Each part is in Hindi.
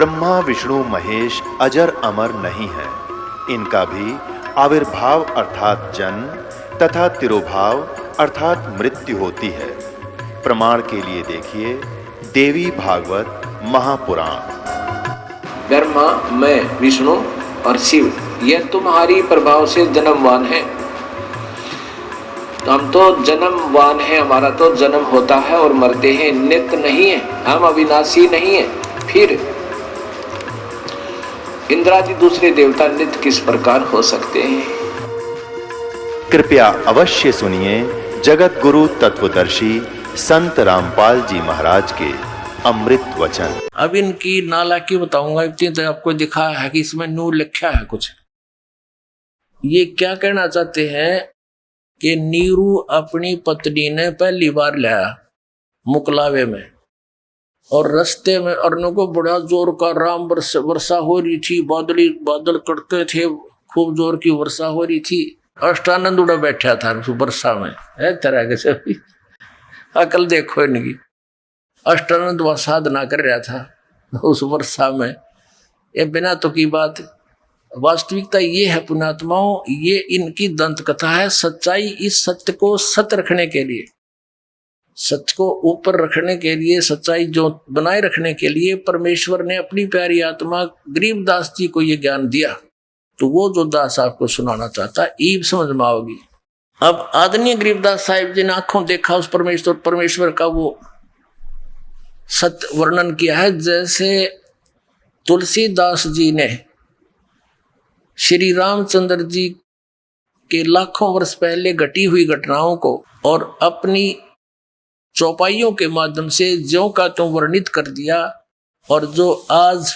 ब्रह्मा विष्णु महेश अजर अमर नहीं है। इनका भी आविर्भाव अर्थात जन्म तथा तिरोभाव अर्थात मृत्यु होती है। प्रमाण के लिए देखिए देवी भागवत महापुराण। ब्रह्मा, मैं, विष्णु और शिव, यह तुम्हारी प्रभाव से जन्मवान है। हम तो जन्मवान है, हमारा तो जन्म होता है और मरते हैं, नित्य नहीं है, हम अविनाशी नहीं है। फिर इंद्रादि दूसरे देवता नित्य किस प्रकार हो सकते हैं? कृपया अवश्य सुनिए जगत गुरु तत्वदर्शी संत रामपाल जी महाराज के अमृत वचन। अब इनकी नाला की बताऊंगा, इतनी तो आपको दिखा है कि इसमें नूर लिखा है कुछ। ये क्या कहना चाहते हैं कि नीरू अपनी पत्नी ने पहली बार लाया मुकलावे में, और रास्ते में अरनों को बड़ा जोर का राम वर्षा हो रही थी, बादल कड़के थे, खूब जोर की वर्षा हो रही थी। अष्टानंद उड़ा बैठा था वर्षा में, है तरह के से अकल देखो इनकी। अष्टानंद वह साधना कर रहा था उस वर्षा में। ये बिना तो की बात, वास्तविकता ये है पुण्यात्माओं, ये इनकी दंत कथा है। सच्चाई, इस सत्य को सत्य रखने के लिए, सत्य को ऊपर रखने के लिए, सच्चाई जो बनाए रखने के लिए परमेश्वर ने अपनी प्यारी आत्मा गरीबदास जी को ये ज्ञान दिया। तो वो जो दास आपको सुनाना चाहता है, ईब समझ में आओगी। अब आदरणीय गरीबदास साहिब जी ने आंखों देखा उस परमेश्वर का वो सत्य वर्णन किया है। जैसे तुलसीदास जी ने श्री रामचंद्र जी के लाखों वर्ष पहले घटी हुई घटनाओं को और अपनी चौपाइयों के माध्यम से ज्यों का त्यों वर्णित कर दिया, और जो आज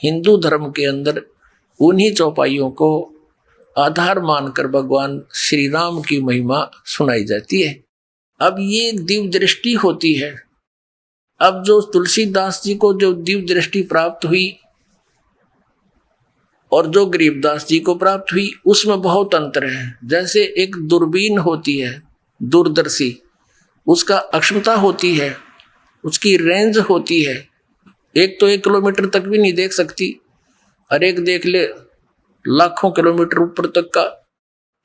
हिंदू धर्म के अंदर उन्हीं चौपाइयों को आधार मानकर भगवान श्री राम की महिमा सुनाई जाती है। अब ये दिव्य दृष्टि होती है। अब जो तुलसीदास जी को जो दिव्य दृष्टि प्राप्त हुई और जो गरीबदास जी को प्राप्त हुई, उसमें बहुत अंतर है। जैसे एक दूरबीन होती है, दूरदर्शी, उसका अक्षमता होती है, उसकी रेंज होती है। एक तो 1 किलोमीटर तक भी नहीं देख सकती, और एक देख ले लाखों किलोमीटर ऊपर तक का,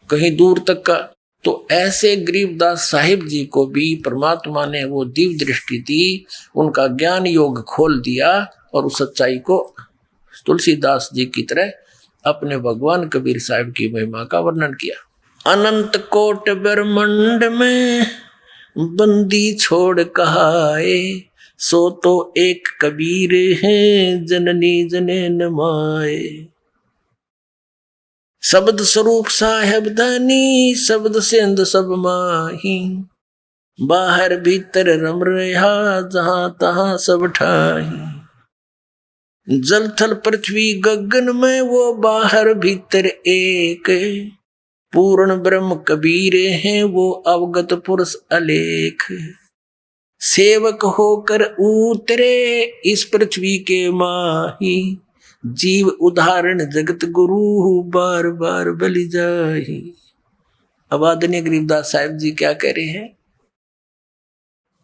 कहीं दूर तक का। तो ऐसे गरीबदास साहिब जी को भी परमात्मा ने वो दिव्य दृष्टि दी, उनका ज्ञान योग खोल दिया, और उस सच्चाई को तुलसीदास जी की तरह अपने भगवान कबीर साहिब की महिमा का वर्णन किया। अनंत कोट ब्रह्मांड में बंदी छोड़ कहाए, सो तो एक कबीर है जननी जनेन माए। शब्द स्वरूप साहेब दानी, शब्द सेंध सब माही, बाहर भीतर रम रहा जहां तहां सब ठाही। जल थल पृथ्वी गगन में वो बाहर भीतर एक, पूर्ण ब्रह्म कबीर हैं वो अवगत पुरुष अलेख। सेवक होकर उतरे इस पृथ्वी के माही, जीव उदाहरण जगत गुरु बार बार बलि जाही। अब आदरणीय गरीबदास साहिब जी क्या कह रहे हैं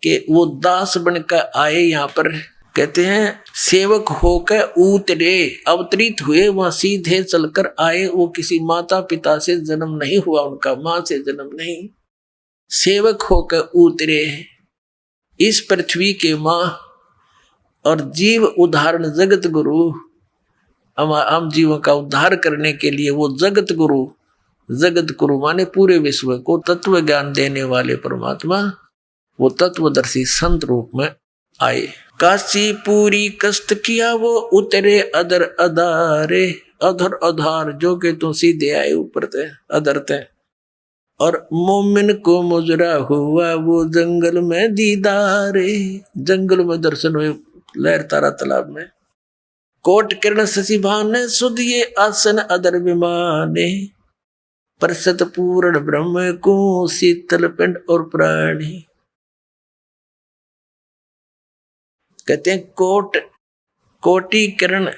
कि वो दास बनकर आए, यहाँ पर कहते हैं सेवक होकर उतरे, अवतरित हुए, वहां सीधे चलकर आए। वो किसी माता पिता से जन्म नहीं हुआ, उनका मां से जन्म नहीं। सेवक होकर उतरे इस पृथ्वी के मां, और जीव उदाहरण जगत गुरु, हम जीवों का उद्धार करने के लिए वो जगत गुरु माने पूरे विश्व को तत्व ज्ञान देने वाले परमात्मा, वो तत्वदर्शी संत रूप में आए। काशी पूरी कष्ट किया वो उतरे अदर अदारे, अधर अधार जो के तो सीधे आए ऊपर थे अदर थे। और मोमिन को मुजरा हुआ वो जंगल में दीदारे, जंगल में दर्शन हुए लहर तारा तालाब में। कोट किरण शशि भाने सुध ये आसन अदर विमाने, परसत पूर्ण ब्रह्म को शीतल पिंड और प्राणी। कहते हैं कोटि किरण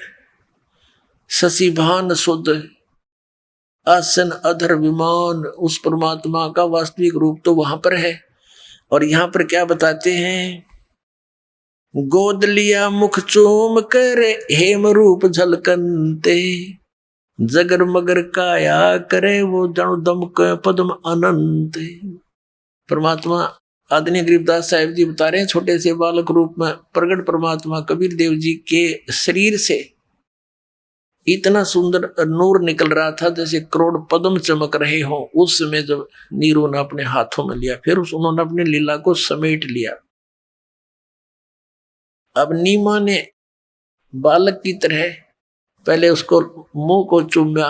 शशि भान सुध आसन अधर विमान, उस परमात्मा का वास्तविक रूप तो वहां पर है। और यहां पर क्या बताते हैं गोद लिया मुख चूम कर हेम रूप झलकनते, जगर मगर काया करे वो जणु दमक पद्म अनंत। परमात्मा आदरणीय गरीबदास साहिब जी बता रहे हैं, छोटे से बालक रूप में प्रगट परमात्मा कबीर देव जी के शरीर से इतना सुंदर नूर निकल रहा था जैसे करोड़ पद्म चमक रहे हो। उस समय जब नीरू ने अपने हाथों में लिया, फिर उन्होंने अपनी लीला को समेट लिया। अब नीमा ने बालक की तरह पहले उसको मुंह को चूमा,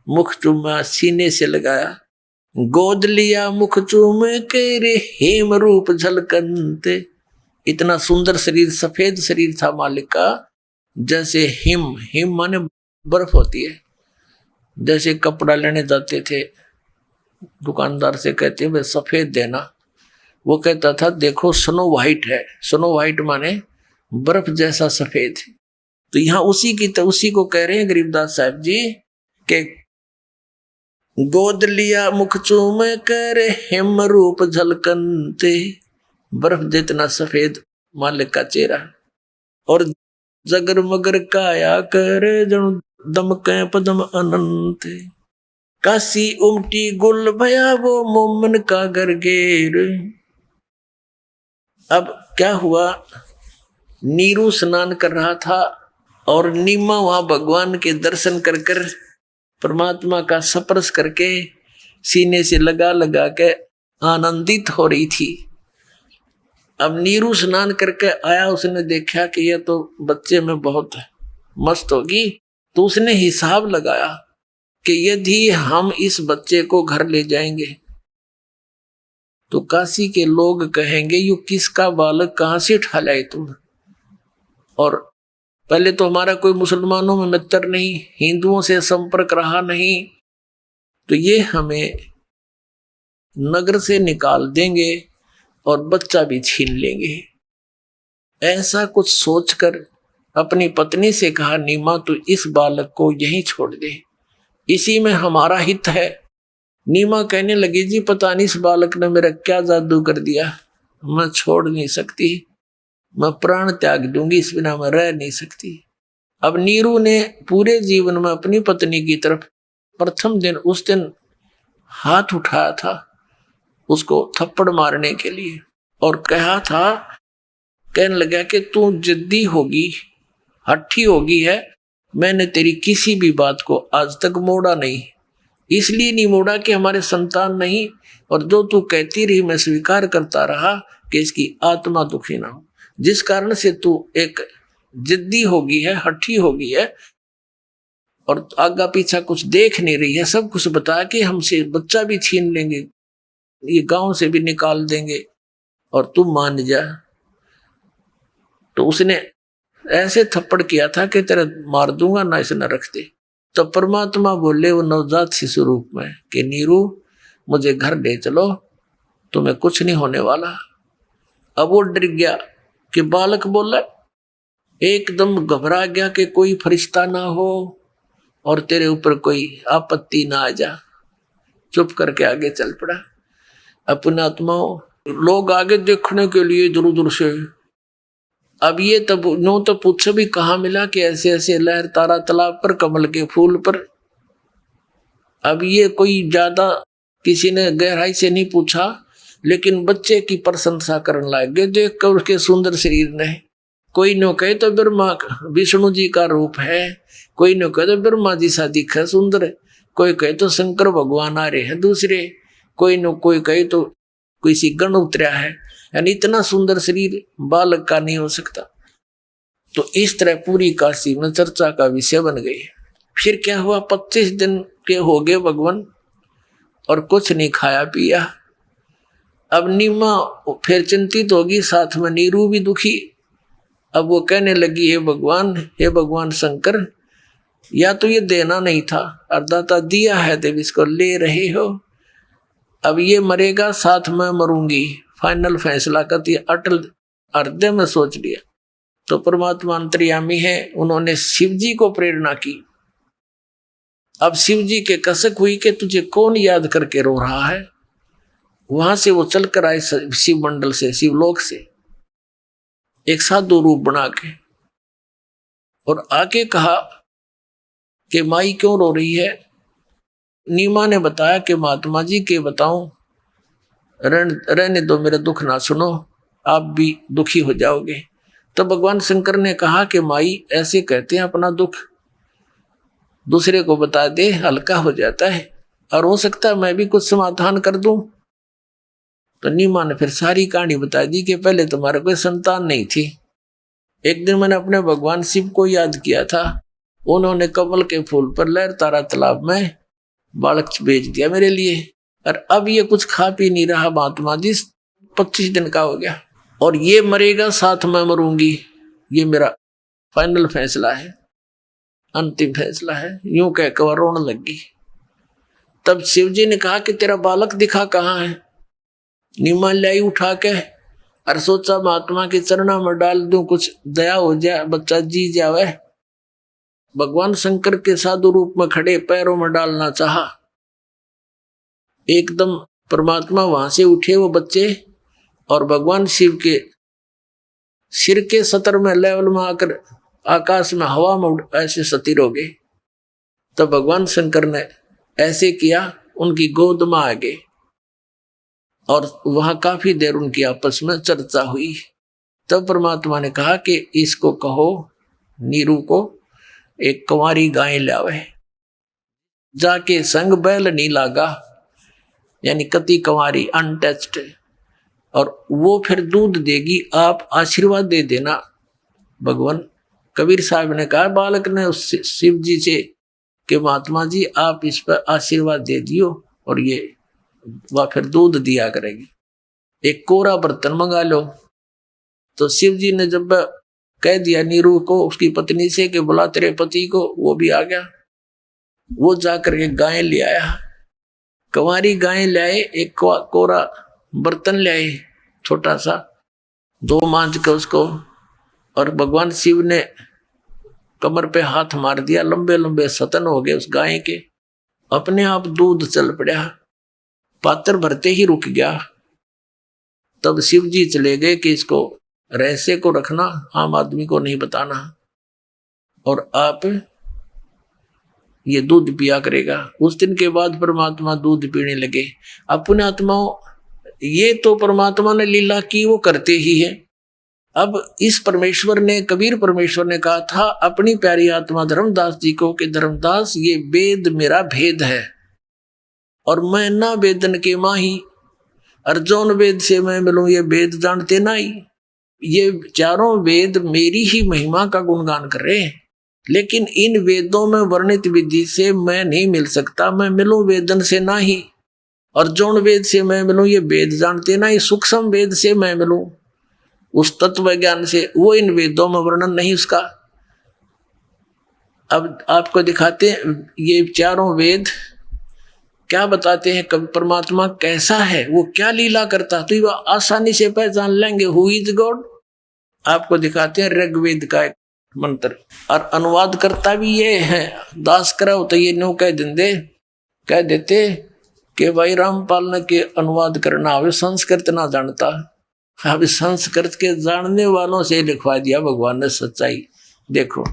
मुख चूमा, सीने से लगाया, गोद लिया मुख चूम के रे हेम रूप झलकनते। इतना सुंदर शरीर, सफेद शरीर था मालिक का, जैसे हिम, हिम माने बर्फ होती है। जैसे कपड़ा लेने जाते थे दुकानदार से कहते भाई सफेद देना, वो कहता था देखो स्नो वाइट है। स्नो वाइट माने बर्फ जैसा सफेद। तो यहाँ उसी को कह रहे हैं गरीबदास साहब जी के गोद लिया मुख चूम कर हिम रूप झलकनते, बर्फ जितना सफेद मालिक का चेहरा, और जगर मगर काया कर जणु दमके पद्म अनंत। काशी उमटी गुल भया वो मोमन का घर घेर। अब क्या हुआ, नीरू स्नान कर रहा था और नीमा वहां भगवान के दर्शन कर कर परमात्मा का स्पर्श करके सीने से लगा लगा के आनंदित हो रही थी। अब नीरू स्नान करके आया, उसने देखा कि यह तो बच्चे में बहुत मस्त होगी, तो उसने हिसाब लगाया कि यदि हम इस बच्चे को घर ले जाएंगे तो काशी के लोग कहेंगे यू किसका बालक कहां से उठा लाए तुम। और पहले तो हमारा कोई मुसलमानों में मित्र नहीं, हिंदुओं से संपर्क रहा नहीं, तो ये हमें नगर से निकाल देंगे और बच्चा भी छीन लेंगे। ऐसा कुछ सोचकर अपनी पत्नी से कहा नीमा तू इस बालक को यहीं छोड़ दे, इसी में हमारा हित है। नीमा कहने लगी जी पता नहीं इस बालक ने मेरा क्या जादू कर दिया, मैं छोड़ नहीं सकती, मैं प्राण त्याग दूंगी, इस बिना मैं रह नहीं सकती। अब नीरू ने पूरे जीवन में अपनी पत्नी की तरफ प्रथम दिन उस दिन हाथ उठाया था उसको थप्पड़ मारने के लिए, और कहा था, कहने लगा कि तू जिद्दी होगी, हट्ठी होगी है, मैंने तेरी किसी भी बात को आज तक मोड़ा नहीं। इसलिए नहीं मोड़ा कि हमारे संतान नहीं, और जो तू कहती रही मैं स्वीकार करता रहा कि इसकी आत्मा दुखी ना हो। जिस कारण से तू एक जिद्दी होगी है, हट्ठी होगी है, और आगा पीछा कुछ देख नहीं रही है, सब कुछ बता के हमसे बच्चा भी छीन लेंगे, ये गांव से भी निकाल देंगे, और तू मान जा। तो उसने ऐसे थप्पड़ किया था कि तेरा मार दूंगा ना, इसे न रखते। तो परमात्मा बोले वो नवजात शिशु रूप में कि नीरू मुझे घर ले चलो, तुम्हें कुछ नहीं होने वाला। अब वो डर गया कि बालक बोला, एकदम घबरा गया कि कोई फरिश्ता ना हो और तेरे ऊपर कोई आपत्ति ना आ जा, चुप करके आगे चल पड़ा। अपने आत्माओं लोग आगे देखने के लिए दूर दूर से। अब ये तब नो तो पूछो भी कहाँ मिला कि ऐसे ऐसे लहर तारा तालाब पर, कमल के फूल पर। अब ये कोई ज्यादा किसी ने गहराई से नहीं पूछा, लेकिन बच्चे की प्रशंसा करने लगे देख कर उसके सुंदर शरीर ने। कोई न कहे तो ब्रह्मा विष्णु जी का रूप है, कोई न कहे तो ब्रह्मा जी सा दिखा सुंदर, कोई कहे तो शंकर भगवान आ रहे हैं दूसरे, कोई कहे तो किसी गण उतरा है, यानी इतना सुंदर शरीर बालक का नहीं हो सकता। तो इस तरह पूरी काशी में चर्चा का विषय बन गई। फिर क्या हुआ, 25 दिन के हो गए भगवान और कुछ नहीं खाया पिया। अब नीमा फिर चिंतित होगी, साथ में नीरू भी दुखी। अब वो कहने लगी हे भगवान शंकर, या तो ये देना नहीं था, अर्दाता दिया है देव इसको ले रहे हो, अब ये मरेगा साथ में मरूंगी, फाइनल फैसला करती अटल हृदय में सोच लिया। तो परमात्मा अंतर्यामी है, उन्होंने शिव जी को प्रेरणा की। अब शिव जी के कसक हुई कि तुझे कौन याद करके रो रहा है। वहां से वो चल कर आए शिव मंडल से, शिवलोक से। एक साधु रूप बना के, और आके कहा कि माई क्यों रो रही है। नीमा ने बताया कि महात्मा जी के बताऊं, रहने दो, मेरा दुख ना सुनो, आप भी दुखी हो जाओगे। तो भगवान शंकर ने कहा कि माई ऐसे कहते हैं, अपना दुख दूसरे को बता दे, हल्का हो जाता है, और हो सकता है मैं भी कुछ समाधान कर दूं। तो नीमा ने फिर सारी कहानी बता दी कि पहले तुम्हारा कोई संतान नहीं थी। एक दिन मैंने अपने भगवान शिव को याद किया था, उन्होंने कमल के फूल पर लहर तारा तालाब में बालक भेज दिया मेरे लिए, और अब ये कुछ खा पी नहीं रहा महात्मा जी, 25 दिन का हो गया, और ये मरेगा साथ में मरूंगी, ये मेरा फाइनल फैसला है, अंतिम फैसला है। यूं कहकर रोने लगी। तब शिव जी ने कहा कि तेरा बालक दिखा कहाँ है। नीमा लाई उठा के, और सोचा महात्मा के चरणों में डाल दूं, कुछ दया हो जाए, बच्चा जी जावे। भगवान शंकर के साधु रूप में खड़े पैरों में डालना चाहा, एकदम परमात्मा वहां से उठे वो बच्चे, और भगवान शिव के सिर के सतर में लेवल में आकर आकाश में हवा में ऐसे सतिर हो गए। तो भगवान शंकर ने ऐसे किया, उनकी गोद में आ गए, और वहां काफी देर उनकी आपस में चर्चा हुई। तब परमात्मा ने कहा कि इसको कहो, नीरू को एक कंवारी गाय लावे, जाके संग बैल नहीं लागा, यानी कति कंवारी अनटच्ड, और वो फिर दूध देगी, आप आशीर्वाद दे देना। भगवान कबीर साहब ने कहा बालक ने उस शिव जी से कि महात्मा जी आप इस पर आशीर्वाद दे दियो, और ये वह फिर दूध दिया करेगी, एक कोरा बर्तन मंगा लो। तो शिव जी ने जब कह दिया नीरू को उसकी पत्नी से कि बुला तेरे पति को, वो भी आ गया। वो जाकर के गाय ले आया, कंवारी गाय लाए, एक कोरा बर्तन लाए छोटा सा, दो मांझ के उसको, और भगवान शिव ने कमर पे हाथ मार दिया, लंबे लंबे सतन हो गए उस गाय के, अपने आप दूध चल पड़ा, पात्र भरते ही रुक गया। तब शिव जी चले गए कि इसको रहस्य को रखना, आम आदमी को नहीं बताना, और आप ये दूध पिया करेगा। उस दिन के बाद परमात्मा दूध पीने लगे। अपने आत्माओं, ये तो परमात्मा ने लीला की, वो करते ही है। अब इस परमेश्वर ने, कबीर परमेश्वर ने कहा था अपनी प्यारी आत्मा धर्मदास जी को कि धर्मदास ये वेद मेरा भेद है, और मैं ना वेदन के माही, अर्जुन वेद से मैं मिलूं ये वेद जानते ना ही। ये चारों वेद मेरी ही महिमा का गुणगान कर रहे हैं, लेकिन इन वेदों में वर्णित विधि से मैं नहीं मिल सकता, मैं मिलूं वेदन से ना ही। अर्जुन वेद से मैं मिलूं ये वेद जानते ना ही, सूक्ष्म वेद से मैं मिलूं उस तत्व ज्ञान से, वो इन वेदों में वर्णन नहीं उसका। अब आपको दिखाते हैं ये चारों वेद क्या बताते हैं, कभी परमात्मा कैसा है, वो क्या लीला करता, तो ये आसानी से पहचान लेंगे हु इज गॉड। आपको दिखाते हैं ऋग्वेद का एक मंत्र, और अनुवाद करता भी ये है दास कराओ, तो ये नो कह देते कि भाई रामपाल ने के अनुवाद करना हो, संस्कृत ना जानता। अब संस्कृत के जानने वालों से लिखवा दिया भगवान ने सच्चाई। देखो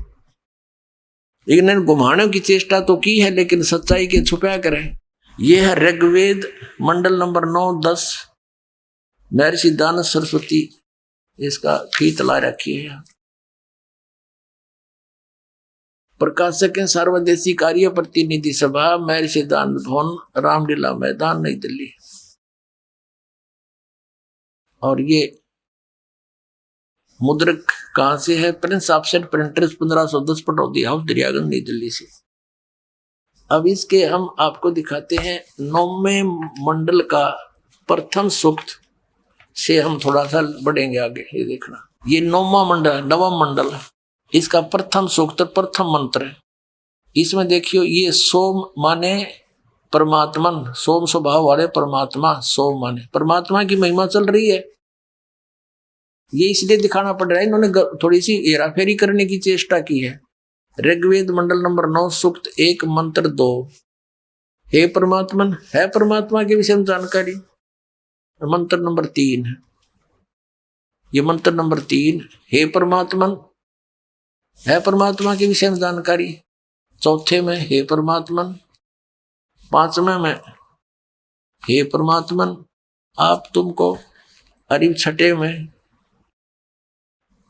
इन्होंने घुमाने की चेष्टा तो की है, लेकिन सच्चाई के छुपा करें। यह है ऋग्वेद मंडल नंबर 9-10, महर्षि दानव सरस्वती इसका फीत ला रखी है। प्रकाशक है सर्वदेशी कार्य प्रतिनिधि सभा, महर्षि दानव भवन, रामलीला मैदान, नई दिल्ली। और ये मुद्रक कहां से है? Prince offset printers 1510 Pataudi house, Daryaganj, नई दिल्ली से। अब इसके हम आपको दिखाते हैं 9वें मंडल का प्रथम सूक्त से हम थोड़ा सा बढ़ेंगे आगे। ये देखना, ये 9वां मंडल, नवम मंडल, इसका प्रथम सूक्त, प्रथम मंत्र है। इसमें देखियो ये सोम माने परमात्मन, सोम स्वभाव वाले परमात्मा, सोम माने परमात्मा की महिमा चल रही है। ये इसलिए दिखाना पड़ रहा है, इन्होंने थोड़ी सी हेराफेरी करने की चेष्टा की है। ऋग्वेद मंडल नंबर 9 सूक्त 1 मंत्र 2, हे परमात्मन, है परमात्मा के विषय में जानकारी। मंत्र नंबर 3 है, ये मंत्र नंबर 3, हे परमात्मन, है परमात्मा के विषय में जानकारी। चौथे में हे परमात्मन, 5वें में हे परमात्मन आप तुमको। और 6 में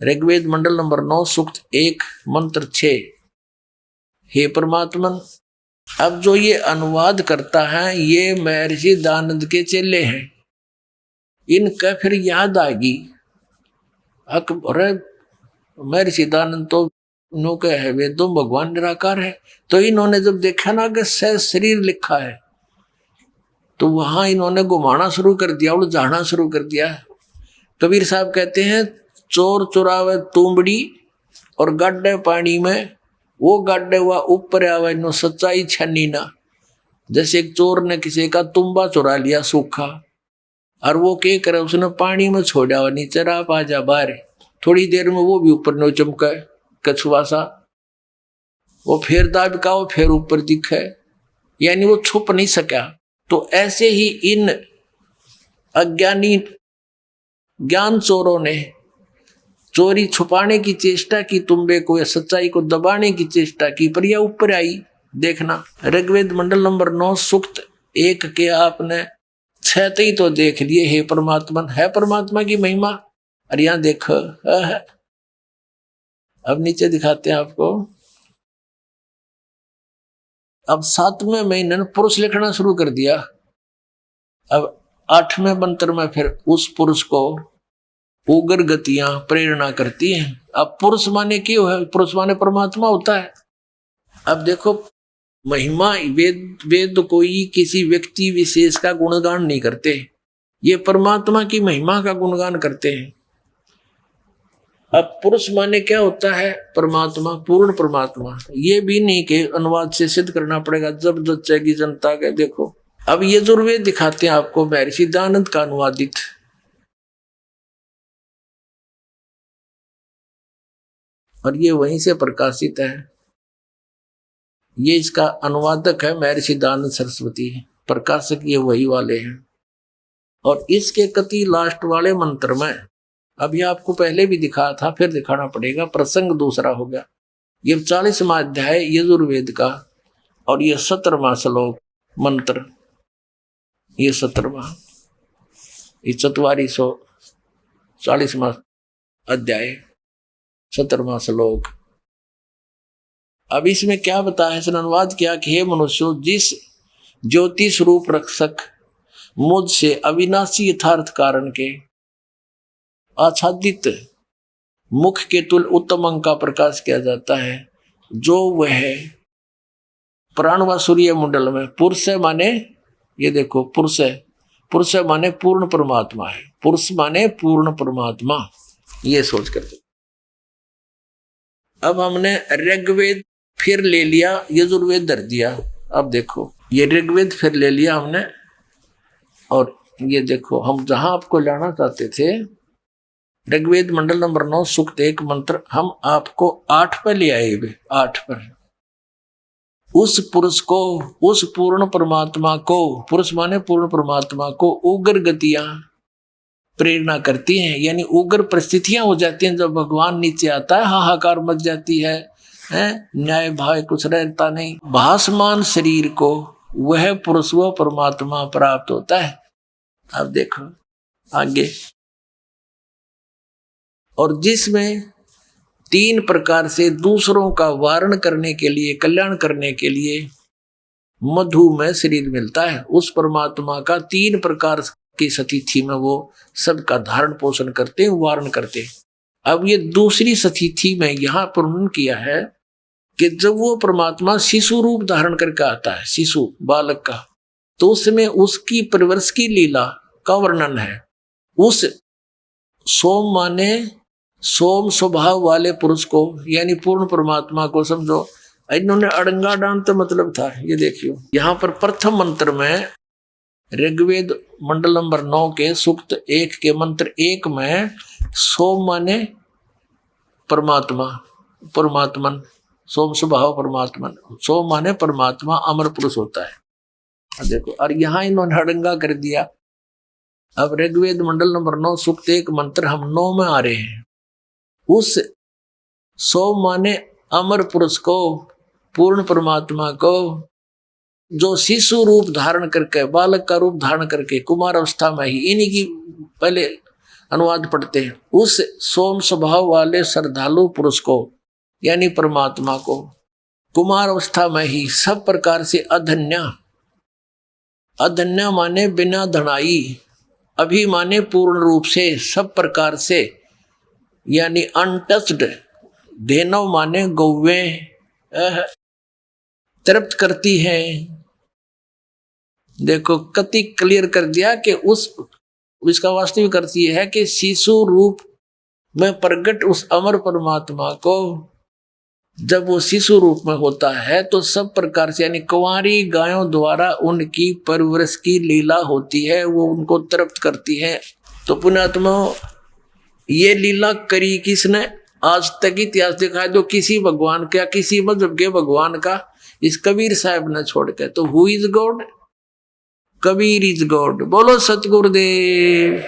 ऋग्वेद मंडल नंबर 9 सूक्त 1 मंत्र 6, हे परमात्मन। अब जो ये अनुवाद करता है ये महर्षि दयानंद के चेले हैं। इनका फिर याद आएगी अरे महर्षि दयानंद तो नो के है वेदों भगवान निराकार है, तो इन्होंने जब देखा ना कि सह शरीर लिखा है तो वहां इन्होंने घुमाना शुरू कर दिया, उलझाना शुरू कर दिया। कबीर साहब कहते हैं चोर चुरावे तुंबड़ी और गाड्डे पानी में, वो गाड्डे हुआ ऊपर आवे नो सच्चाई छनी ना। जैसे एक चोर ने किसी का तुम्बा चुरा लिया सूखा, और वो क्या करे उसने पानी में छोड़ा हुआ, नीचे राप आ जा बाहर, थोड़ी देर में वो भी ऊपर नो चमका कछुआ सा, वो फिर दाब का वो फिर ऊपर दिखे, यानी वो छुप नहीं सका। तो ऐसे ही इन अज्ञानी ज्ञान चोरों ने चोरी छुपाने की चेष्टा की तुम्बे को, या सच्चाई को दबाने की चेष्टा की, पर यह ऊपर आई। देखना ऋग्वेद मंडल नंबर 9 सूक्त 1 के आपने 6 ही तो देख लिए, हे परमात्मन, है परमात्मा की महिमा। और यहां देखो अब नीचे दिखाते हैं आपको। अब 7वें महीने में पुरुष लिखना शुरू कर दिया। अब 8वें मंत्र में फिर उस पुरुष को उग्र गतियां प्रेरणा करती हैं। अब पुरुष माने क्यों है? पुरुष माने परमात्मा होता है। अब देखो महिमा, वेद कोई किसी व्यक्ति विशेष का गुणगान नहीं करते, ये परमात्मा की महिमा का गुणगान करते हैं। अब पुरुष माने क्या होता है? परमात्मा, पूर्ण परमात्मा। ये भी नहीं कि अनुवाद से सिद्ध करना पड़ेगा, जब जचेगी जनता के। देखो अब ये यजुर्वेद दिखाते हैं आपको, महर्षि दयानंद का अनुवादित, और ये वहीं से प्रकाशित है। ये इसका अनुवादक है महर्षि दयानंद सरस्वती, प्रकाशक ये वही वाले हैं। और इसके कति लास्ट वाले मंत्र में, अभी आपको पहले भी दिखाया था, फिर दिखाना पड़ेगा, प्रसंग दूसरा हो गया। ये 40वां अध्याय यजुर्वेद का, और ये 17वां श्लोक मंत्र, ये 17वां, ये 4440वां अध्याय 17वां श्लोक। अब इसमें क्या बताया, इसने अनुवाद किया कि हे मनुष्यों, जिस ज्योति स्वरूप रक्षक मुझसे अविनाशी यथार्थ कारण के आच्छादित मुख के तुल उत्तम अंग का प्रकाश किया जाता है, जो वह प्राण व सूर्य मंडल में पुरुष है, माने ये देखो पुरुष है, पुरुष माने पूर्ण परमात्मा है, पुरुष माने पूर्ण परमात्मा, ये सोच करके। अब हमने ऋग्वेद फिर ले लिया, यजुर्वेद धर दिया। अब देखो ये ऋग्वेद फिर ले लिया हमने, और ये देखो हम जहां आपको लाना चाहते थे, ऋग्वेद मंडल नंबर 9 सूक्त 1 मंत्र, हम आपको 8 पर ले आए। 8 पर उस पुरुष को, उस पूर्ण परमात्मा को, पुरुष माने पूर्ण परमात्मा को उग्र गतियां प्रेरणा करती हैं, यानी उग्र परिस्थितियां हो जाती हैं। जब भगवान नीचे आता है हाहाकार मच जाती है, न्याय भाव कुछ रहता नहीं, भासमान शरीर को वह पुरुष व परमात्मा प्राप्त होता है। अब देखो आगे, और जिसमें 3 प्रकार से दूसरों का वारण करने के लिए, कल्याण करने के लिए मधु में शरीर मिलता है, उस परमात्मा का 3 प्रकार की सतिथि में वो सबका धारण पोषण करते हैं, वारण करते हैं। अब ये दूसरी सतिथि में यहाँ पर वर्णन किया है कि जब वो परमात्मा शिशु रूप धारण करके आता है, शिशु बालक का, तो उसमें उसकी परिवर्ष की लीला का वर्णन है। उस सोम माने सोम स्वभाव वाले पुरुष को, यानी पूर्ण परमात्मा को समझो। इन्होंने अड़ंगा डांड तो मतलब था, ये देखियो यहाँ पर प्रथम मंत्र में ऋग्वेद मंडल नंबर 9 के सूक्त 1 के मंत्र 1 में सोम माने परमात्मा, परमात्मन, सोम स्वभाव परमात्मन, सोम माने परमात्मा अमर पुरुष होता है। देखो, और यहाँ इन्होंने अड़ंगा कर दिया अब ऋग्वेद मंडल नंबर 9 सूक्त 1 मंत्र हम 9 में आ रहे हैं। उस 100 माने अमर पुरुष को, पूर्ण परमात्मा को, जो शिशु रूप धारण करके, बालक का रूप धारण करके कुमार अवस्था में ही, इन्हीं की पहले अनुवाद पढ़ते हैं, उस सोम स्वभाव वाले श्रद्धालु पुरुष को यानी परमात्मा को कुमार अवस्था में ही सब प्रकार से अधन्या, अधन्या माने बिना धनाई, अभी माने पूर्ण रूप से, सब प्रकार से यानी अनटच्ड, धेनव माने गौवे तृप्त करती हैं। देखो कति क्लियर कर दिया कि इसका वास्तविक अर्थ ये है कि शिशु रूप में प्रकट उस अमर परमात्मा को जब वो शिशु रूप में होता है तो सब प्रकार से यानी कुंवारी गायों द्वारा उनकी परवरिश की लीला होती है, वो उनको तृप्त करती है। तो पुण्यात्मा ये लीला करी किसने? आज तक इतिहास दिखाया जो किसी भगवान का, किसी मजहब के भगवान का, इस कबीर साहब ने छोड़ के। तो who is God? Kabir is God. बोलो सतगुरुदेव।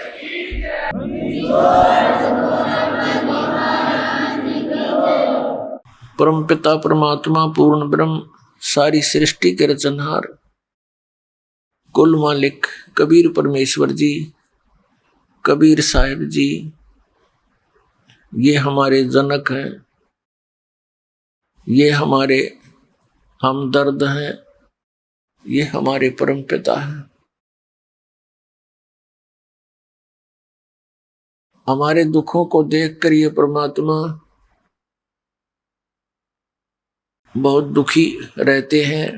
परम पिता परमात्मा पूर्ण ब्रह्म सारी सृष्टि के रचनहार कुल मालिक कबीर परमेश्वर जी, कबीर साहिब जी, ये हमारे जनक हैं, ये हमारे हमदर्द हैं, ये हमारे परम पिता हैं। हमारे दुखों को देखकर ये परमात्मा बहुत दुखी रहते हैं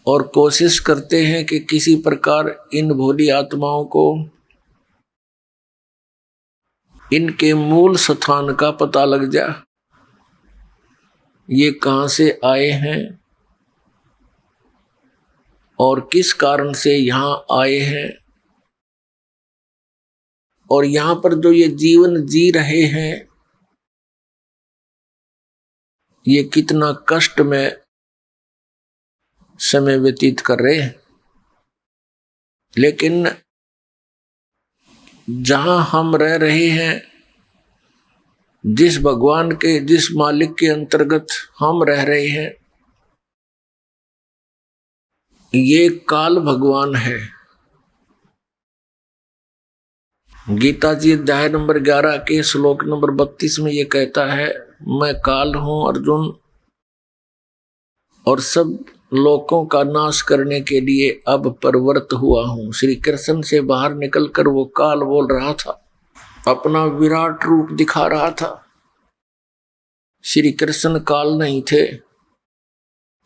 और कोशिश करते हैं कि किसी प्रकार इन भोली आत्माओं को इनके मूल स्थान का पता लग जाए, ये कहां से आए हैं और किस कारण से यहां आए हैं, और यहां पर जो ये जीवन जी रहे हैं ये कितना कष्ट में समय व्यतीत कर रहे हैं। लेकिन जहां हम रह रहे हैं, जिस भगवान के, जिस मालिक के अंतर्गत हम रह रहे हैं, ये काल भगवान है। गीता जी अध्याय नंबर 11 के श्लोक नंबर 32 में ये कहता है, मैं काल हूं अर्जुन, और सब लोकों का नाश करने के लिए अब प्रवृत्त हुआ हूं। श्री कृष्ण से बाहर निकलकर वो काल बोल रहा था, अपना विराट रूप दिखा रहा था। श्री कृष्ण काल नहीं थे।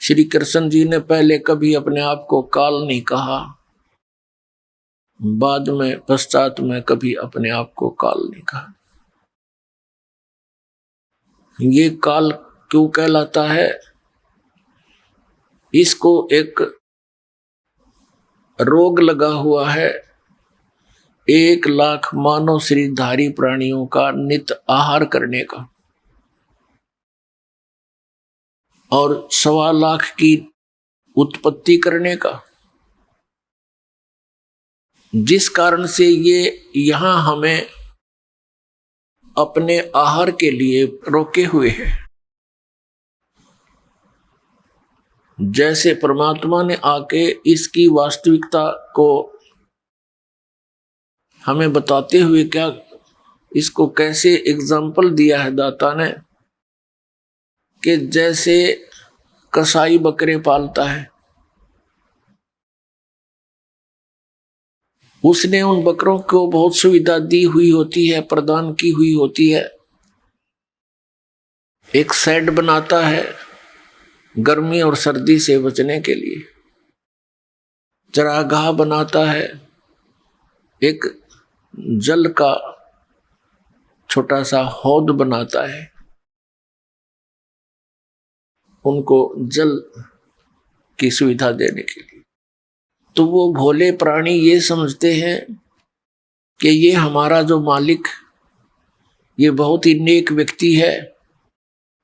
श्री कृष्ण जी ने पहले कभी अपने आप को काल नहीं कहा, बाद में पश्चात में कभी अपने आप को काल नहीं कहा। ये काल क्यों कहलाता है? इसको एक रोग लगा हुआ है 1 लाख मानव शरीरधारी प्राणियों का नित आहार करने का, और 1.25 लाख की उत्पत्ति करने का, जिस कारण से ये यहां हमें अपने आहार के लिए रोके हुए हैं। जैसे परमात्मा ने आके इसकी वास्तविकता को हमें बताते हुए क्या इसको कैसे एग्जाम्पल दिया है दाता ने, कि जैसे कसाई बकरे पालता है, उसने उन बकरों को बहुत सुविधा दी हुई होती है, प्रदान की हुई होती है। एक शेड बनाता है गर्मी और सर्दी से बचने के लिए, चरागाह बनाता है, एक जल का छोटा सा हौद बनाता है, उनको जल की सुविधा देने के लिए। तो वो भोले प्राणी ये समझते हैं कि ये हमारा जो मालिक, ये बहुत ही नेक व्यक्ति है,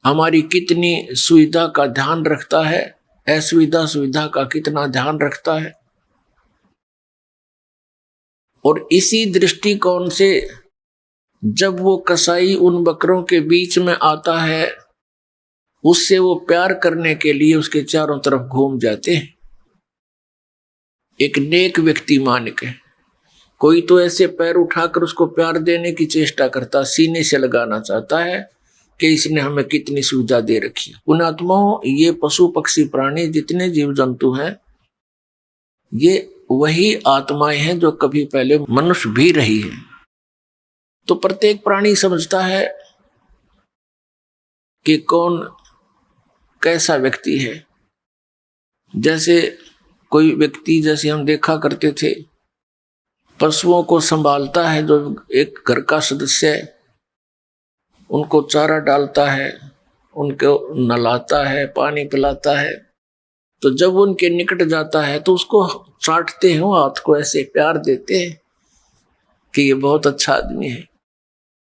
हमारी कितनी सुविधा का ध्यान रखता है, असुविधा सुविधा का कितना ध्यान रखता है। और इसी दृष्टिकोण से जब वो कसाई उन बकरों के बीच में आता है, उससे वो प्यार करने के लिए उसके चारों तरफ घूम जाते हैं, एक नेक व्यक्ति मान के। कोई तो ऐसे पैर उठाकर उसको प्यार देने की चेष्टा करता, सीने से लगाना चाहता है कि इसने हमें कितनी सुविधा दे रखी है। पुण्यात्माओं, ये पशु पक्षी प्राणी जितने जीव जंतु हैं, ये वही आत्माएं हैं जो कभी पहले मनुष्य भी रही है। तो प्रत्येक प्राणी समझता है कि कौन कैसा व्यक्ति है। जैसे कोई व्यक्ति, जैसे हम देखा करते थे, पशुओं को संभालता है, जो एक घर का सदस्य है, उनको चारा डालता है, उनको नहलाता है, पानी पिलाता है। तो जब उनके निकट जाता है तो उसको चाटते हैं, हाथ को ऐसे प्यार देते हैं कि ये बहुत अच्छा आदमी है।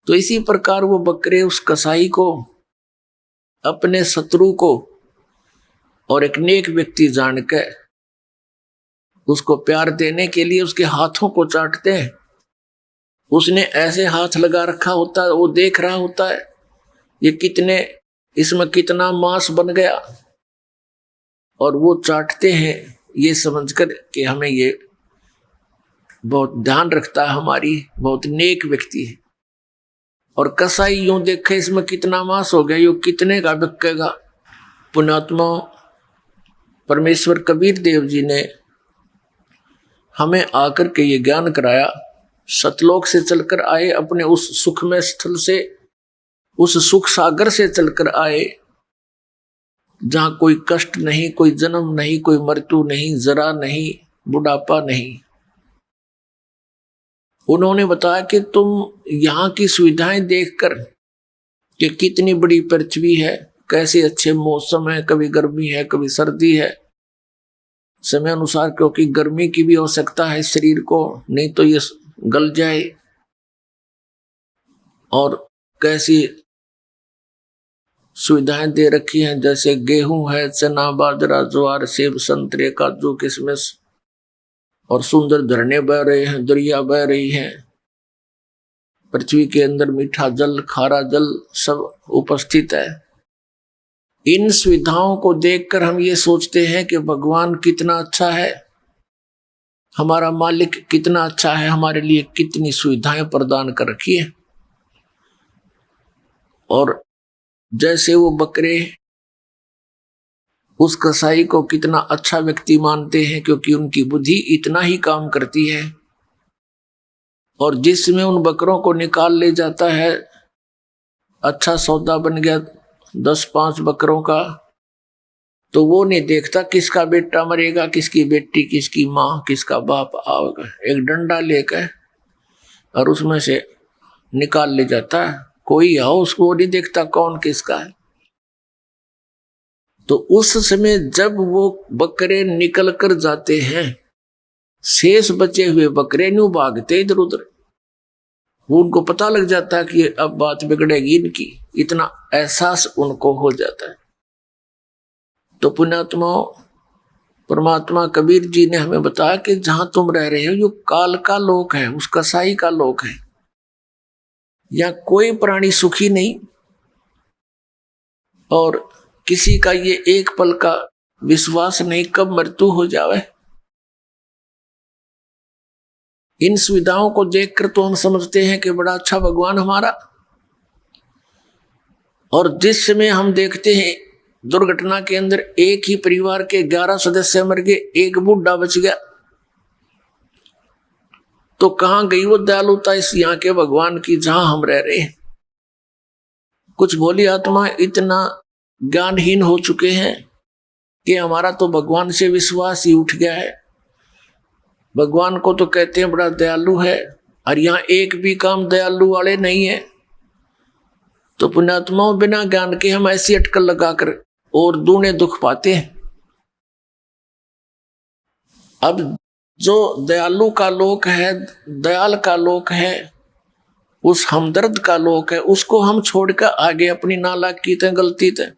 तो इसी प्रकार वो बकरे उस कसाई को, अपने शत्रु को और एक नेक व्यक्ति जानकर उसको प्यार देने के लिए उसके हाथों को चाटते हैं। उसने ऐसे हाथ लगा रखा होता है, वो देख रहा होता है ये कितने, इसमें कितना मांस बन गया, और वो चाटते हैं ये समझकर कि हमें ये बहुत ध्यान रखता है, हमारी बहुत नेक व्यक्ति है। और कसाई यूं देखे इसमें कितना मांस हो गया, ये कितने का बिकेगा। पुण्यात्मा, परमेश्वर कबीर देव जी ने हमें आकर के ये ज्ञान कराया, सतलोक से चलकर आए, अपने उस सुखमय स्थल से, उस सुख सागर से चलकर आए, जहां कोई कष्ट नहीं, कोई जन्म नहीं, कोई मृत्यु नहीं, जरा नहीं, बुढ़ापा नहीं। उन्होंने बताया कि तुम यहाँ की सुविधाएं देखकर कि कितनी बड़ी पृथ्वी है, कैसे अच्छे मौसम है, कभी गर्मी है, कभी सर्दी है, समय अनुसार, क्योंकि गर्मी की भी आवश्यकता है शरीर को, नहीं तो ये गल जाए। और कैसी सुविधाएं दे रखी हैं, जैसे गेहूं है, चना, बाजरा, ज्वार, सेब, संतरे, काजू, किशमिश, और सुंदर झरने बह रहे हैं, दरिया बह रही हैं, पृथ्वी के अंदर मीठा जल, खारा जल सब उपस्थित है। इन सुविधाओं को देखकर हम ये सोचते हैं कि भगवान कितना अच्छा है, हमारा मालिक कितना अच्छा है, हमारे लिए कितनी सुविधाएं प्रदान कर रखी है। और जैसे वो बकरे उस कसाई को कितना अच्छा व्यक्ति मानते हैं, क्योंकि उनकी बुद्धि इतना ही काम करती है, और जिसमें उन बकरों को निकाल ले जाता है, अच्छा सौदा बन गया 10-5 बकरों का, तो वो नहीं देखता किसका बेटा मरेगा, किसकी बेटी, किसकी माँ, किसका बाप आएगा, एक डंडा लेकर और उसमें से निकाल ले जाता है। कोई आओ, उसको नहीं देखता कौन किसका है। तो उस समय जब वो बकरे निकल कर जाते हैं, शेष बचे हुए बकरे न्यू भागते इधर उधर, वो उनको पता लग जाता है कि अब बात बिगड़ेगी इनकी, इतना एहसास उनको हो जाता है। तो पुण्यात्मा, परमात्मा कबीर जी ने हमें बताया कि जहां तुम रह रहे हो ये काल का लोक है, उस कसाई का लोक है। या कोई प्राणी सुखी नहीं, और किसी का ये एक पल का विश्वास नहीं कब मृत्यु हो जावे। इन सुविधाओं को देखकर तो हम समझते हैं कि बड़ा अच्छा भगवान हमारा। और जिस समय हम देखते हैं दुर्घटना के अंदर एक ही परिवार के 11 सदस्य मर गए, एक बूढ़ा बच गया, तो कहां गई वो दयालुता इस यहाँ के भगवान की जहां हम रह रहे हैं। कुछ भोली आत्मा इतना ज्ञानहीन हो चुके हैं कि हमारा तो भगवान से विश्वास ही उठ गया है। भगवान को तो कहते हैं बड़ा दयालु है, और यहाँ एक भी काम दयालु वाले नहीं है। तो पुण्यात्माओं, बिना ज्ञान के हम ऐसी अटकल लगाकर और दूने दुख पाते हैं। अब जो दयालु का लोक है, दयाल का लोक है, उस हमदर्द का लोक है, उसको हम छोड़कर आगे अपनी नालायकी थे, गलती थे,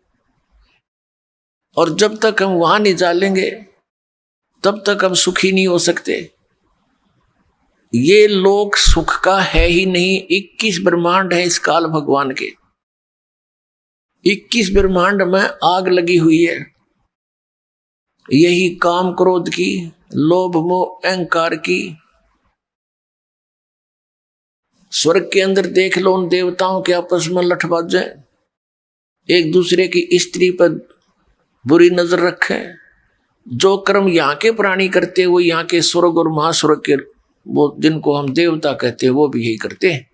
और जब तक हम वहां नहीं जालेंगे तब तक हम सुखी नहीं हो सकते। ये लोक सुख का है ही नहीं। 21 ब्रह्मांड है इस काल भगवान के। 21 ब्रह्मांड में आग लगी हुई है। यही काम क्रोध की, लोभ मोह अहंकार की। स्वर्ग के अंदर देख लो, उन देवताओं के आपस में लठबाजें, एक दूसरे की स्त्री पर बुरी नजर रखे। जो कर्म यहाँ के प्राणी करते वो यहाँ के स्वर्ग और महास्वर्ग के, वो जिनको हम देवता कहते हैं, वो भी यही करते हैं।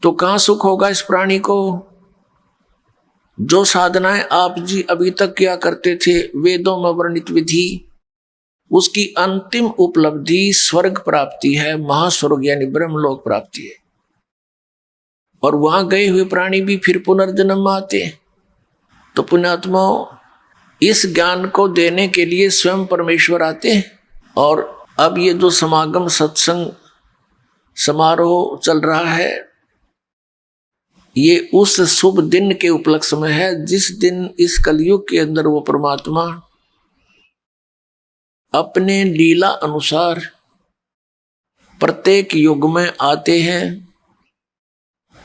तो कहां सुख होगा इस प्राणी को? जो साधनाएं आप जी अभी तक क्या करते थे, वेदों में वर्णित विधि, उसकी अंतिम उपलब्धि स्वर्ग प्राप्ति है, महास्वर्ग यानी ब्रह्मलोक प्राप्ति है। और वहां गए हुए प्राणी भी फिर पुनर्जन्म आते हैं। तो पुण्यात्माओं, इस ज्ञान को देने के लिए स्वयं परमेश्वर आते हैं। और अब ये जो समागम सत्संग समारोह चल रहा है, ये उस शुभ दिन के उपलक्ष्य में है जिस दिन इस कलयुग के अंदर वो परमात्मा अपने लीला अनुसार प्रत्येक युग में आते हैं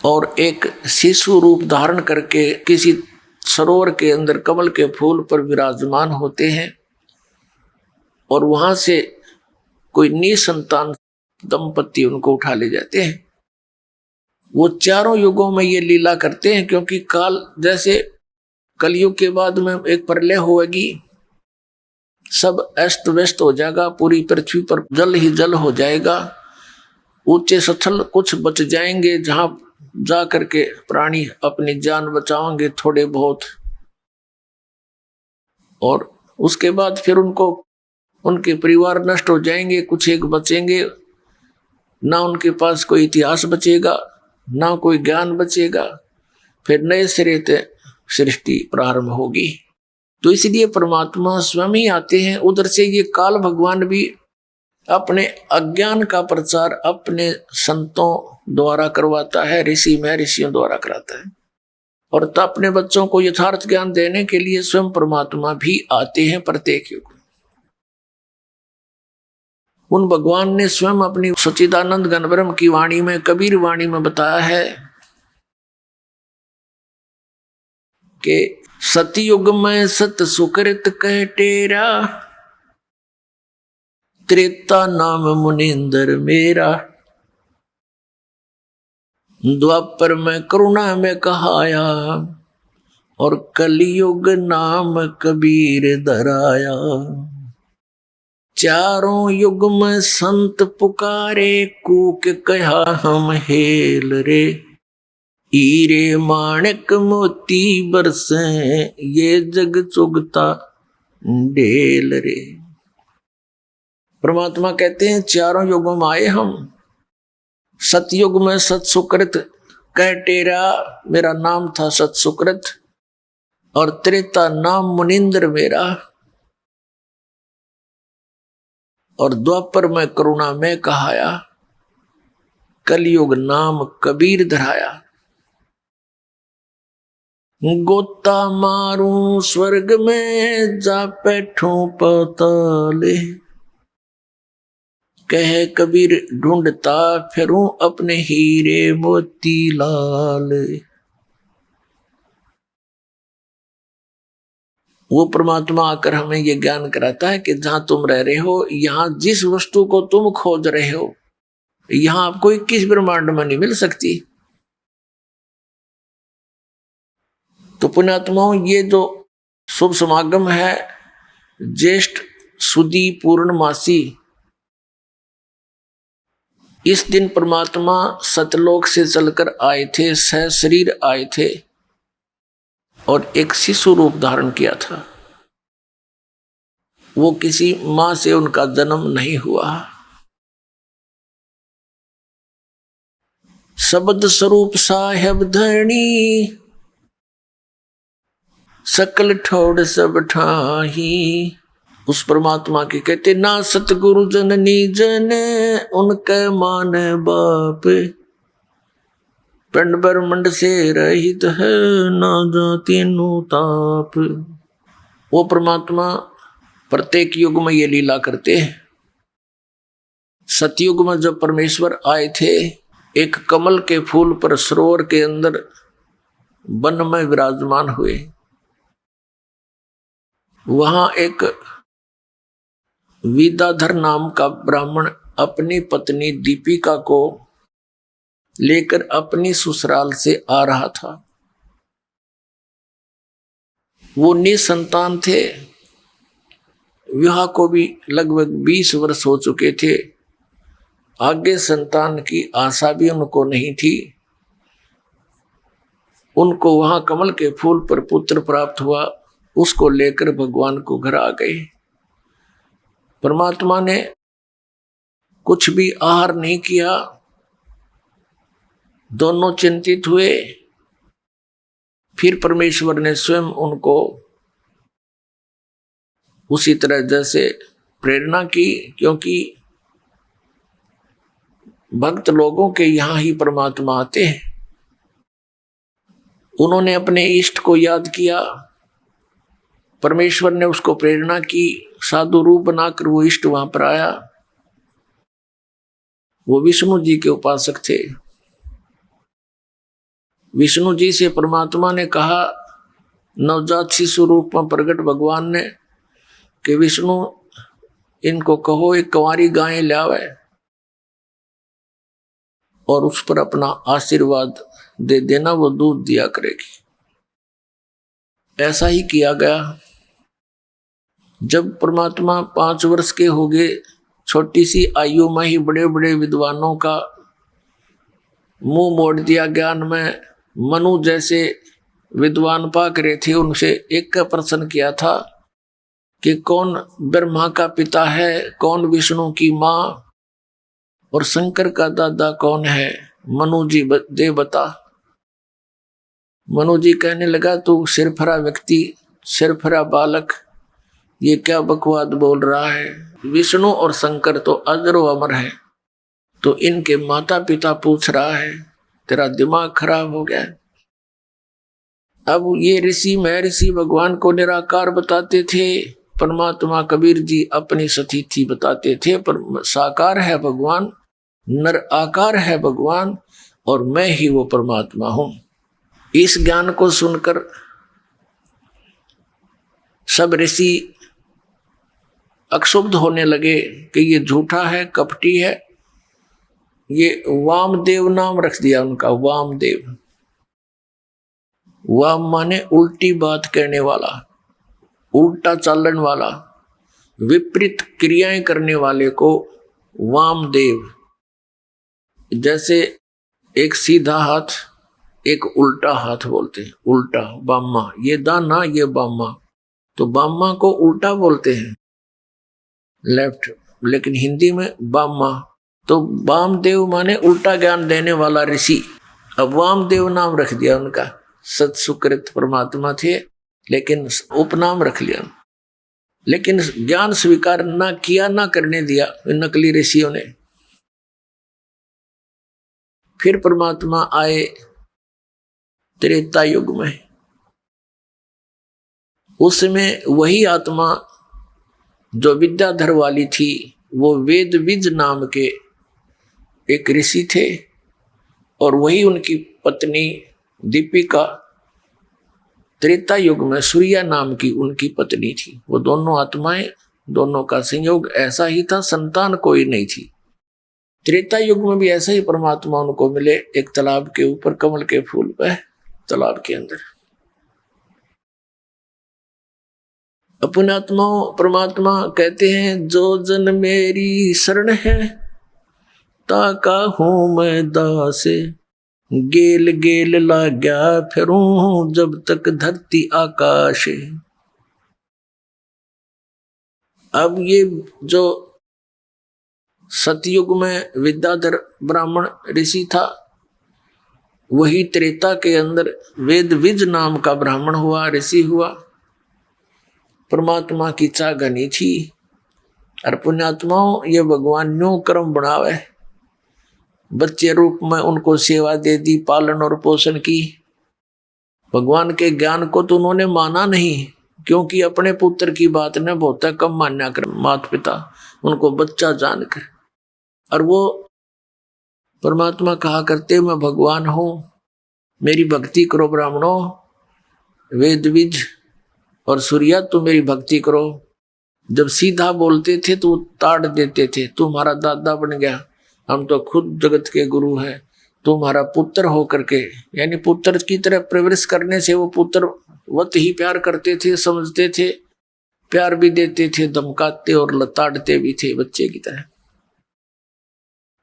और एक शिशु रूप धारण करके किसी सरोवर के अंदर कमल के फूल पर विराजमान होते हैं। और वहां से कोई निसंतान दंपति उनको उठा ले जाते हैं। वो चारों युगों में ये लीला करते हैं, क्योंकि काल जैसे कलयुग के बाद में एक प्रलय होगी, सब अस्त व्यस्त हो जाएगा, पूरी पृथ्वी पर जल ही जल हो जाएगा, ऊंचे स्थल कुछ बच जाएंगे जहां जा करके प्राणी अपनी जान बचाएंगे थोड़े बहुत। और उसके बाद फिर उनको उनके परिवार नष्ट हो जाएंगे, कुछ एक बचेंगे, ना उनके पास कोई इतिहास बचेगा, ना कोई ज्ञान बचेगा। फिर नए सिरे से सृष्टि प्रारंभ होगी। तो इसलिए परमात्मा स्वयं ही आते हैं। उधर से ये काल भगवान भी अपने अज्ञान का प्रचार अपने संतों द्वारा करवाता है, ऋषि महर्षियों द्वारा कराता है। और तब अपने बच्चों को यथार्थ ज्ञान देने के लिए स्वयं परमात्मा भी आते हैं प्रत्येक युग। उन भगवान ने स्वयं अपनी सच्चिदानंद घन ब्रह्म की वाणी में, कबीर वाणी में बताया है कि सतयुग में सत सुकृत कह टेरा, त्रेता नाम मुनिंदर मेरा, द्वापर में करुणा में कहाया, और कलयुग नाम कबीर धराया। चारों युग में संत पुकारे, कूक कहा हम हेल रे, हीरे माणिक मोती बरसे, ये जग चुगता ढेल रे। परमात्मा कहते हैं चारों युगों में आए हम। सतयुग में सत सुकृत कह टेरा, मेरा नाम था सत सुकृत, और त्रेता नाम मुनिंद्र मेरा, और द्वापर में करुणा में कहाया, कलयुग नाम कबीर धराया। गोता मारूं स्वर्ग में, जा बैठूं पाताले, कह कबीर ढूंढता फिरूं अपने हीरे मोती लाल। वो परमात्मा आकर हमें ये ज्ञान कराता है कि जहां तुम रह रहे हो, यहां जिस वस्तु को तुम खोज रहे हो, यहां आपको 21 ब्रह्मांड में नहीं मिल सकती। तो पुण्यात्माओं, ये जो शुभ समागम है ज्येष्ठ सुदी पूर्णमासी, इस दिन परमात्मा सतलोक से चलकर आए थे, सह शरीर आए थे और एक शिशु रूप धारण किया था। वो किसी मां से उनका जन्म नहीं हुआ। शब्द स्वरूप साहेब धरणी, सकल ठोड़ सब ठाही। उस परमात्मा के कहते ना सतगुरु जननी जन, उनके मान बाप, पिंड ब्रह्मंड से रहित है, ना जाति नु ताप। वो परमात्मा प्रत्येक युग में ये लीला करते हैं। सतयुग में जब परमेश्वर आए थे, एक कमल के फूल पर सरोवर के अंदर वन में विराजमान हुए। वहां एक विद्याधर नाम का ब्राह्मण अपनी पत्नी दीपिका को लेकर अपनी ससुराल से आ रहा था। वो निसंतान थे, विवाह को भी लगभग 20 वर्ष हो चुके थे। आगे संतान की आशा भी उनको नहीं थी। उनको वहां कमल के फूल पर पुत्र प्राप्त हुआ, उसको लेकर भगवान को घर आ गए। परमात्मा ने कुछ भी आहार नहीं किया, दोनों चिंतित हुए। फिर परमेश्वर ने स्वयं उनको उसी तरह जैसे प्रेरणा की, क्योंकि भक्त लोगों के यहां ही परमात्मा आते हैं। उन्होंने अपने इष्ट को याद किया, परमेश्वर ने उसको प्रेरणा की, साधु रूप बनाकर वो इष्ट वहां पर आया। वो विष्णु जी के उपासक थे। विष्णु जी से परमात्मा ने कहा, नवजात शिशु रूप में प्रकट भगवान ने, कि विष्णु इनको कहो एक कंवारी गाय लावे और उस पर अपना आशीर्वाद दे देना, वो दूध दिया करेगी। ऐसा ही किया गया। जब परमात्मा 5 वर्ष के हो गए, छोटी सी आयु में ही बड़े बड़े विद्वानों का मुंह मोड़ दिया ज्ञान में। मनु जैसे विद्वान पाक रहे थे, उनसे एक का प्रश्न किया था कि कौन ब्रह्मा का पिता है, कौन विष्णु की माँ और शंकर का दादा कौन है। मनु जी दे बता। मनु जी कहने लगा, तू सिरफरा व्यक्ति, सिरफरा बालक, ये क्या बकवाद बोल रहा है। विष्णु और शंकर तो अजर व अमर है, तो इनके माता पिता पूछ रहा है, तेरा दिमाग खराब हो गया। अब ये ऋषि महर्षि भगवान को निराकार बताते थे, परमात्मा कबीर जी अपनी सतीथि बताते थे, पर साकार है भगवान, नर आकार है भगवान, और मैं ही वो परमात्मा हूं। इस ज्ञान को सुनकर सब ऋषि अक्षुब्ध होने लगे कि ये झूठा है, कपटी है। ये वामदेव नाम रख दिया उनका, वामदेव। वाम माने उल्टी बात कहने वाला, उल्टा चालन वाला, विपरीत क्रियाएं करने वाले को वामदेव। जैसे एक सीधा हाथ, एक उल्टा हाथ बोलते हैं, उल्टा बाम्मा, ये दाना ये बाम्मा, तो बाम्मा को उल्टा बोलते हैं, लेफ्ट, लेकिन हिंदी में बाम्मा। तो वामदेव माने उल्टा ज्ञान देने वाला ऋषि। अब वामदेव नाम रख दिया उनका। सत्सुकृत परमात्मा थे, लेकिन उपनाम रख लिया। लेकिन ज्ञान स्वीकार ना किया, ना करने दिया नकली ऋषियों ने। फिर परमात्मा आए त्रेता युग में। उसमें वही आत्मा जो विद्याधर वाली थी, वो वेद विज नाम के एक ऋषि थे, और वही उनकी पत्नी दीपिका त्रेता युग में सूर्या नाम की उनकी पत्नी थी। वो दोनों आत्माएं, दोनों का संयोग ऐसा ही था, संतान कोई नहीं थी। त्रेता युग में भी ऐसा ही परमात्मा उनको मिले, एक तालाब के ऊपर कमल के फूल पे, तालाब के अंदर। अपने आत्माओं परमात्मा कहते हैं, जो जन मेरी शरण है ताका हूं मैं दासे, गेल गेल लाग्या फिरूं जब तक धरती आकाश। अब ये जो सतयुग में विद्याधर ब्राह्मण ऋषि था, वही त्रेता के अंदर वेद विज नाम का ब्राह्मण हुआ, ऋषि हुआ। परमात्मा की चाह घनी थी। और पुण्यात्माओं, ये भगवान न्यू कर्म बनावे, बच्चे रूप में उनको सेवा दे दी, पालन और पोषण की। भगवान के ज्ञान को तो उन्होंने माना नहीं, क्योंकि अपने पुत्र की बात ने बहुत कम मान्या कर, माता पिता उनको बच्चा जानकर। और वो परमात्मा कहा करते मैं भगवान हूं, मेरी भक्ति करो ब्राह्मणों, वेद विज और सूर्या तुम मेरी भक्ति करो। जब सीधा बोलते थे तो ताड़ देते थे, तू हमारा दादा बन गया, हम तो खुद जगत के गुरु हैं, तू हमारा पुत्र हो करके, यानी पुत्र की तरह प्रवृत्ति करने से वो पुत्र वत ही प्यार करते थे, समझते थे, प्यार भी देते थे, धमकाते और लताड़ते भी थे बच्चे की तरह।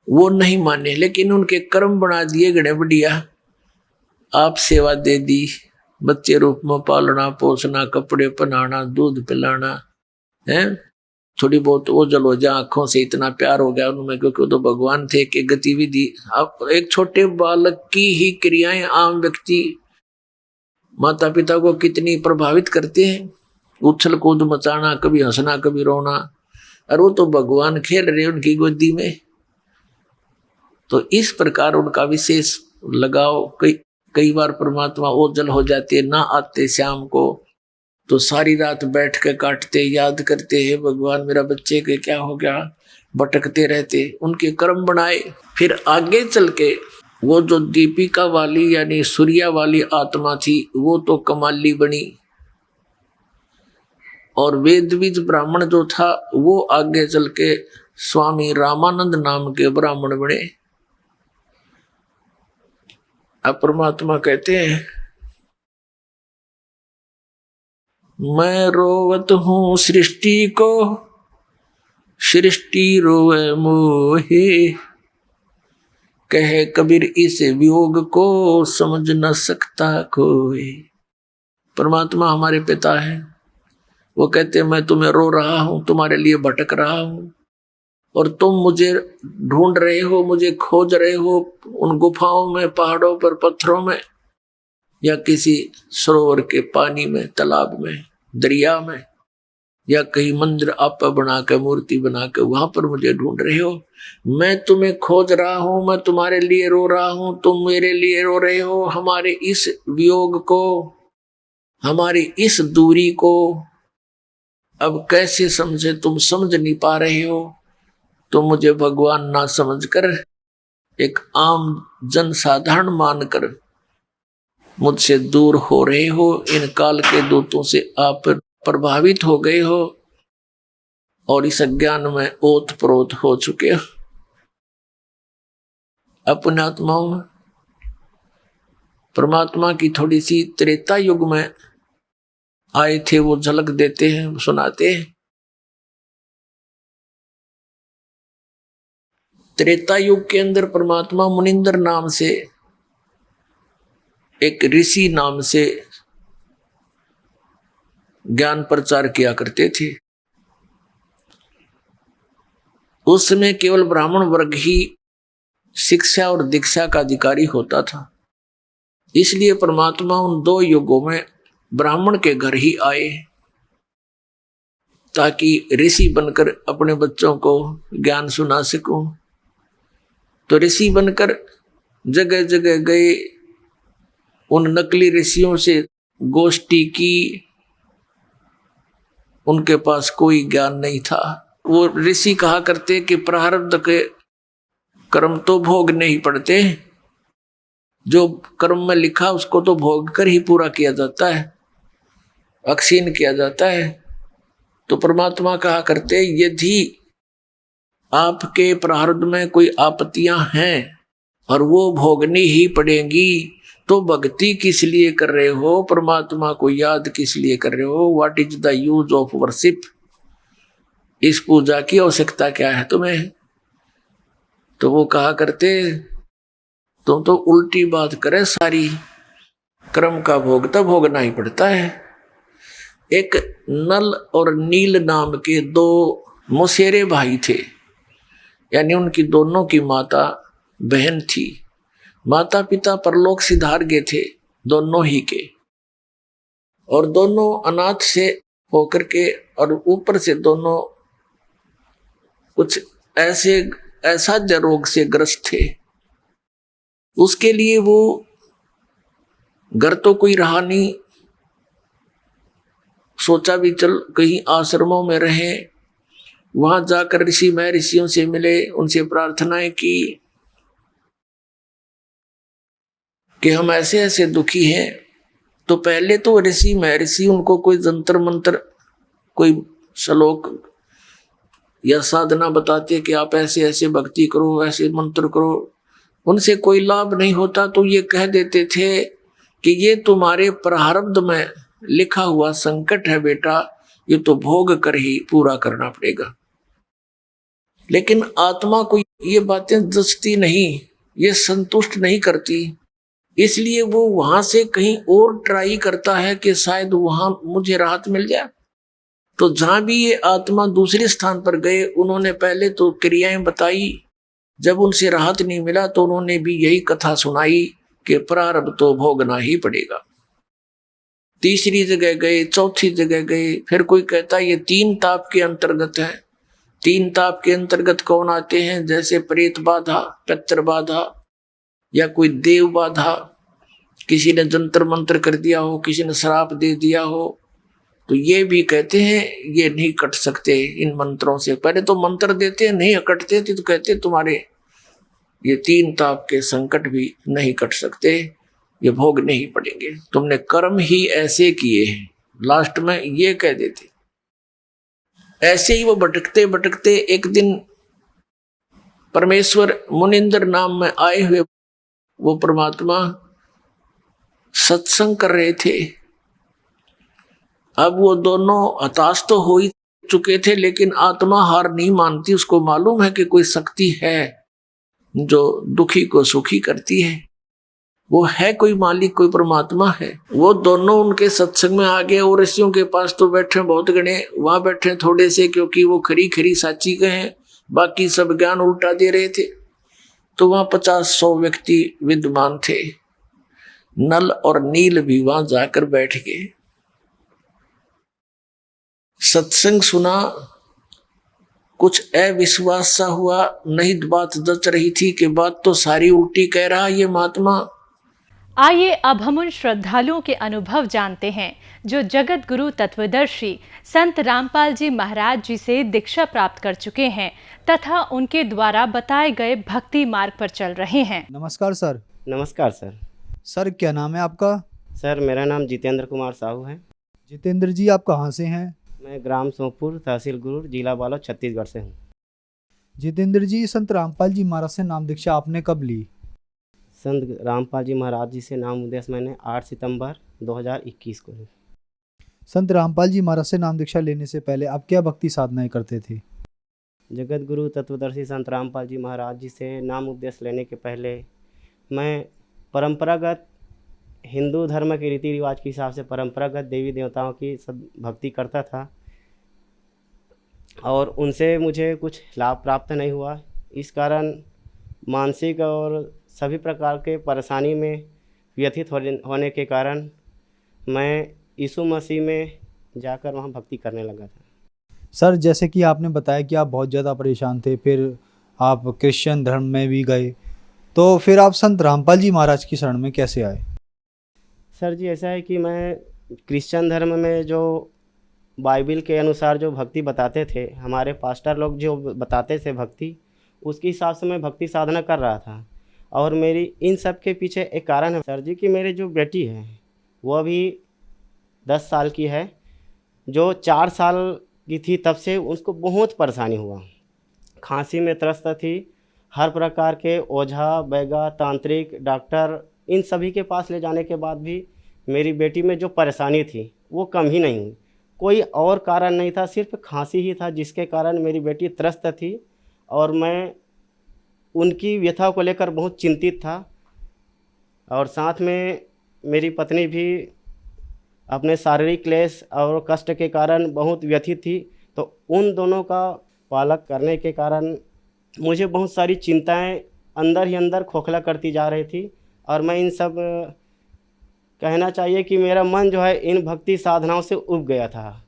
वो नहीं माने, लेकिन उनके कर्म बना दिए गणे बढ़िया। आप सेवा दे दी, बच्चे रूप में पालना पोसना, कपड़े पहनाना, दूध पिलाना है, थोड़ी बहुत ओझल हो जा आंखों से, इतना प्यार हो गया उनमें, क्योंकि वो तो भगवान थे कि गतिविधि। अब एक छोटे बालक की ही क्रियाएं आम व्यक्ति माता पिता को कितनी प्रभावित करते हैं, उछल कूद मचाना, कभी हंसना कभी रोना, और वो तो भगवान खेल रहे उनकी गोदी में। तो इस प्रकार उनका विशेष लगाव, कई बार परमात्मा ओझल हो जाते, ना आते शाम को, तो सारी रात बैठ के काटते, याद करते हैं भगवान मेरा बच्चे के क्या हो गया, भटकते रहते, उनके कर्म बनाए। फिर आगे चल के वो जो दीपिका वाली यानी सूर्या वाली आत्मा थी, वो तो कमाली बनी, और वेदविज ब्राह्मण जो था वो आगे चल के स्वामी रामानंद नाम के ब्राह्मण बने। अब परमात्मा कहते हैं मैं रोवत हूं सृष्टि को, सृष्टि रोवे मोहे, कहे कबीर इस वियोग को समझ न सकता कोई। परमात्मा हमारे पिता है, वो कहते मैं तुम्हें रो रहा हूं, तुम्हारे लिए भटक रहा हूं, और तुम मुझे ढूंढ रहे हो, मुझे खोज रहे हो उन गुफाओं में, पहाड़ों पर, पत्थरों में, या किसी सरोवर के पानी में, तालाब में, दरिया में, या कहीं मंदिर आप बना के, मूर्ति बना के वहां पर मुझे ढूंढ रहे हो। मैं तुम्हें खोज रहा हूं, मैं तुम्हारे लिए रो रहा हूं, तुम मेरे लिए रो रहे हो। हमारे इस वियोग को, हमारी इस दूरी को अब कैसे समझे, तुम समझ नहीं पा रहे हो, तो मुझे भगवान ना समझकर, एक आम जन साधारण मानकर मुझसे दूर हो रहे हो। इन काल के दूतों से आप प्रभावित हो गए हो और इस अज्ञान में ओत प्रोत हो चुके हो। अपने आत्माओं में परमात्मा की थोड़ी सी त्रेता युग में आए थे, वो झलक देते हैं, सुनाते हैं। त्रेता युग के अंदर परमात्मा मुनिंदर नाम से, एक ऋषि नाम से ज्ञान प्रचार किया करते थे। उस समय केवल ब्राह्मण वर्ग ही शिक्षा और दीक्षा का अधिकारी होता था। इसलिए परमात्मा उन दो युगों में ब्राह्मण के घर ही आए, ताकि ऋषि बनकर अपने बच्चों को ज्ञान सुना सकूं। तो ऋषि बनकर जगह जगह गए, उन नकली ऋषियों से गोष्ठी की, उनके पास कोई ज्ञान नहीं था। वो ऋषि कहा करते कि प्रारब्ध के कर्म तो भोगने ही पड़ते, जो कर्म में लिखा उसको तो भोग कर ही पूरा किया जाता है, अक्षीण किया जाता है। तो परमात्मा कहा करते यदि आपके प्रारब्ध में कोई आपत्तियां हैं और वो भोगनी ही पड़ेंगी, तो भक्ति किस लिए कर रहे हो, परमात्मा को याद किस लिए कर रहे हो, what is the use of worship, इस पूजा की आवश्यकता क्या है तुम्हें। तो वो कहा करते तुम तो उल्टी बात करे, सारी कर्म का भोग तो भोगना ही पड़ता है। एक नल और नील नाम के दो मौसेरे भाई थे, यानी उनकी दोनों की माता बहन थी। माता पिता परलोक सिधार गए थे दोनों ही के, और दोनों अनाथ से होकर के, और ऊपर से दोनों कुछ ऐसा रोग से ग्रस्त थे। उसके लिए वो घर तो कोई रहा नहीं, सोचा भी चल कहीं आश्रमों में रहें, वहां जाकर ऋषि महर्षियों से मिले, उनसे प्रार्थनाएं की कि हम ऐसे ऐसे दुखी हैं। तो पहले तो ऋषि महर्षि उनको कोई जंतर मंत्र, कोई श्लोक या साधना बताते कि आप ऐसे ऐसे भक्ति करो, ऐसे मंत्र करो। उनसे कोई लाभ नहीं होता तो ये कह देते थे कि ये तुम्हारे प्रारब्ध में लिखा हुआ संकट है बेटा, ये तो भोग कर ही पूरा करना पड़ेगा। लेकिन आत्मा को ये बातें जचती नहीं, ये संतुष्ट नहीं करती, इसलिए वो वहां से कहीं और ट्राई करता है कि शायद वहां मुझे राहत मिल जाए। तो जहां भी ये आत्मा दूसरे स्थान पर गए, उन्होंने पहले तो क्रियाएं बताई, जब उनसे राहत नहीं मिला तो उन्होंने भी यही कथा सुनाई कि प्रारब्ध तो भोगना ही पड़ेगा। तीसरी जगह गए, चौथी जगह गए, फिर कोई कहता ये 3 ताप के अंतर्गत है। 3 ताप के अंतर्गत कौन आते हैं? जैसे प्रेत बाधा, पितृ बाधा, या कोई देव बाधा, किसी ने जंतर मंत्र कर दिया हो, किसी ने श्राप दे दिया हो, तो ये भी कहते हैं ये नहीं कट सकते इन मंत्रों से। पहले तो मंत्र देते हैं, नहीं कटते थे तो कहते तुम्हारे ये 3 ताप के संकट भी नहीं कट सकते, ये भोगने ही पड़ेंगे, तुमने कर्म ही ऐसे किए हैं। लास्ट में ये कह देते। ऐसे ही वो भटकते भटकते एक दिन परमेश्वर मुनिंद्र नाम में आए हुए वो परमात्मा सत्संग कर रहे थे। अब वो दोनों हताश तो हो ही चुके थे, लेकिन आत्मा हार नहीं मानती। उसको मालूम है कि कोई शक्ति है जो दुखी को सुखी करती है, वो है कोई मालिक, कोई परमात्मा है। वो दोनों उनके सत्संग में आ गए और ऋषियों के पास तो बैठे बहुत गणे, वहां बैठे थोड़े से, क्योंकि वो खरी खरी साची के हैं, बाकी सब ज्ञान उल्टा दे रहे थे। तो वहां 50-100 व्यक्ति विद्वान थे। नल और नील भी वहां जाकर बैठ गए, सत्संग सुना। कुछ अविश्वास सा हुआ, नहीं बात जच रही थी कि बात तो सारी उल्टी कह रहा ये महात्मा। आइए अब हम उन श्रद्धालुओं के अनुभव जानते हैं जो जगत गुरु तत्वदर्शी संत रामपाल जी महाराज जी से दीक्षा प्राप्त कर चुके हैं तथा उनके द्वारा बताए गए भक्ति मार्ग पर चल रहे हैं। नमस्कार सर। नमस्कार सर। सर क्या नाम है आपका? सर मेरा नाम जितेंद्र कुमार साहू है। जितेंद्र जी आप कहाँ से हैं? मैं ग्राम सोमपुर, तहसील गुरूर, जिला बालोद, छत्तीसगढ़ से हूँ। जितेंद्र जी, संत रामपाल जी महाराज से नाम दीक्षा आपने कब ली? संत रामपाल जी महाराज जी से नाम उपदेश मैंने 8 सितंबर 2021 को ली। संत रामपाल जी महाराज से नाम दीक्षा लेने से पहले आप क्या भक्ति साधनाएं करते थे? जगत गुरु तत्वदर्शी संत रामपाल जी महाराज जी से नाम उपदेश लेने के पहले मैं परंपरागत हिंदू धर्म के रीति रिवाज के हिसाब से परंपरागत देवी देवताओं की सब भक्ति करता था और उनसे मुझे कुछ लाभ प्राप्त नहीं हुआ। इस कारण मानसिक और सभी प्रकार के परेशानी में व्यथित होने के कारण मैं यीशु मसीह में जाकर वहाँ भक्ति करने लगा था। सर जैसे कि आपने बताया कि आप बहुत ज़्यादा परेशान थे, फिर आप क्रिश्चियन धर्म में भी गए, तो फिर आप संत रामपाल जी महाराज की शरण में कैसे आए? सर जी ऐसा है कि मैं क्रिश्चियन धर्म में जो बाइबल के अनुसार जो भक्ति बताते थे, हमारे पास्टर लोग जो बताते थे भक्ति, उसके हिसाब से मैं भक्ति साधना कर रहा था। और मेरी इन सब के पीछे एक कारण है सर जी कि मेरी जो बेटी है वो अभी 10 साल की है। जो 4 साल की थी तब से उसको बहुत परेशानी हुआ, खांसी में त्रस्त थी। हर प्रकार के ओझा, बैगा, तांत्रिक, डॉक्टर, इन सभी के पास ले जाने के बाद भी मेरी बेटी में जो परेशानी थी वो कम ही नहीं हुई। कोई और कारण नहीं था, सिर्फ खांसी ही था जिसके कारण मेरी बेटी त्रस्त थी और मैं उनकी व्यथा को लेकर बहुत चिंतित था। और साथ में मेरी पत्नी भी अपने शारीरिक क्लेश और कष्ट के कारण बहुत व्यथित थी। तो उन दोनों का पालक करने के कारण मुझे बहुत सारी चिंताएं अंदर ही अंदर खोखला करती जा रही थी। और मैं इन सब कहना चाहिए कि मेरा मन जो है इन भक्ति साधनाओं से उब गया था।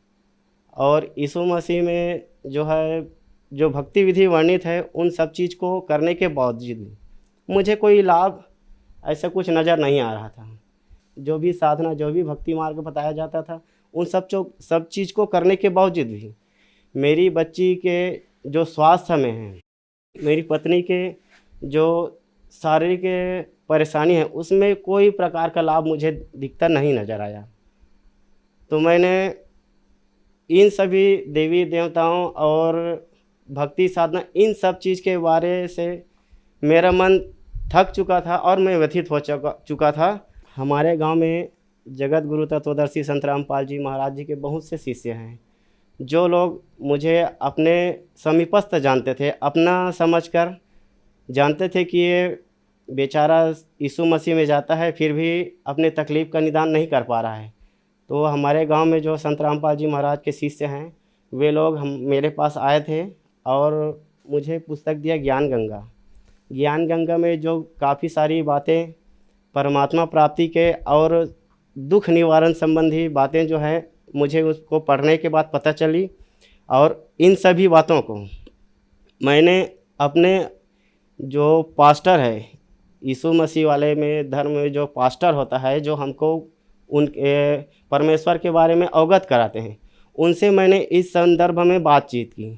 और यीशु मसीह में जो है जो भक्ति विधि वर्णित है उन सब चीज़ को करने के बावजूद मुझे कोई लाभ ऐसा कुछ नज़र नहीं आ रहा था। जो भी साधना, जो भी भक्ति मार्ग बताया जाता था, उन सब चीज़ को करने के बावजूद भी मेरी बच्ची के जो स्वास्थ्य में है, मेरी पत्नी के जो शारीरिक परेशानी है, उसमें कोई प्रकार का लाभ मुझे दिखता नहीं नज़र आया। तो मैंने इन सभी देवी देवताओं और भक्ति साधना, इन सब चीज़ के बारे से मेरा मन थक चुका था और मैं व्यथित हो चुका था। हमारे गांव में जगत गुरु तत्वदर्शी संत रामपाल जी महाराज जी के बहुत से शिष्य हैं, जो लोग मुझे अपने समीपस्थ जानते थे, अपना समझकर जानते थे कि ये बेचारा यीशु मसीह में जाता है, फिर भी अपने तकलीफ़ का निदान नहीं कर पा रहा है। तो हमारे गांव में जो संत रामपाल जी महाराज के शिष्य हैं, वे लोग मेरे पास आए थे और मुझे पुस्तक दिया ज्ञान गंगा। ज्ञान गंगा में जो काफ़ी सारी बातें परमात्मा प्राप्ति के और दुख निवारण संबंधी बातें जो हैं, मुझे उसको पढ़ने के बाद पता चली। और इन सभी बातों को मैंने अपने जो पास्टर है, यीशु मसीह वाले में धर्म में जो पास्टर होता है, जो हमको उनके परमेश्वर के बारे में अवगत कराते हैं, उनसे मैंने इस संदर्भ में बातचीत की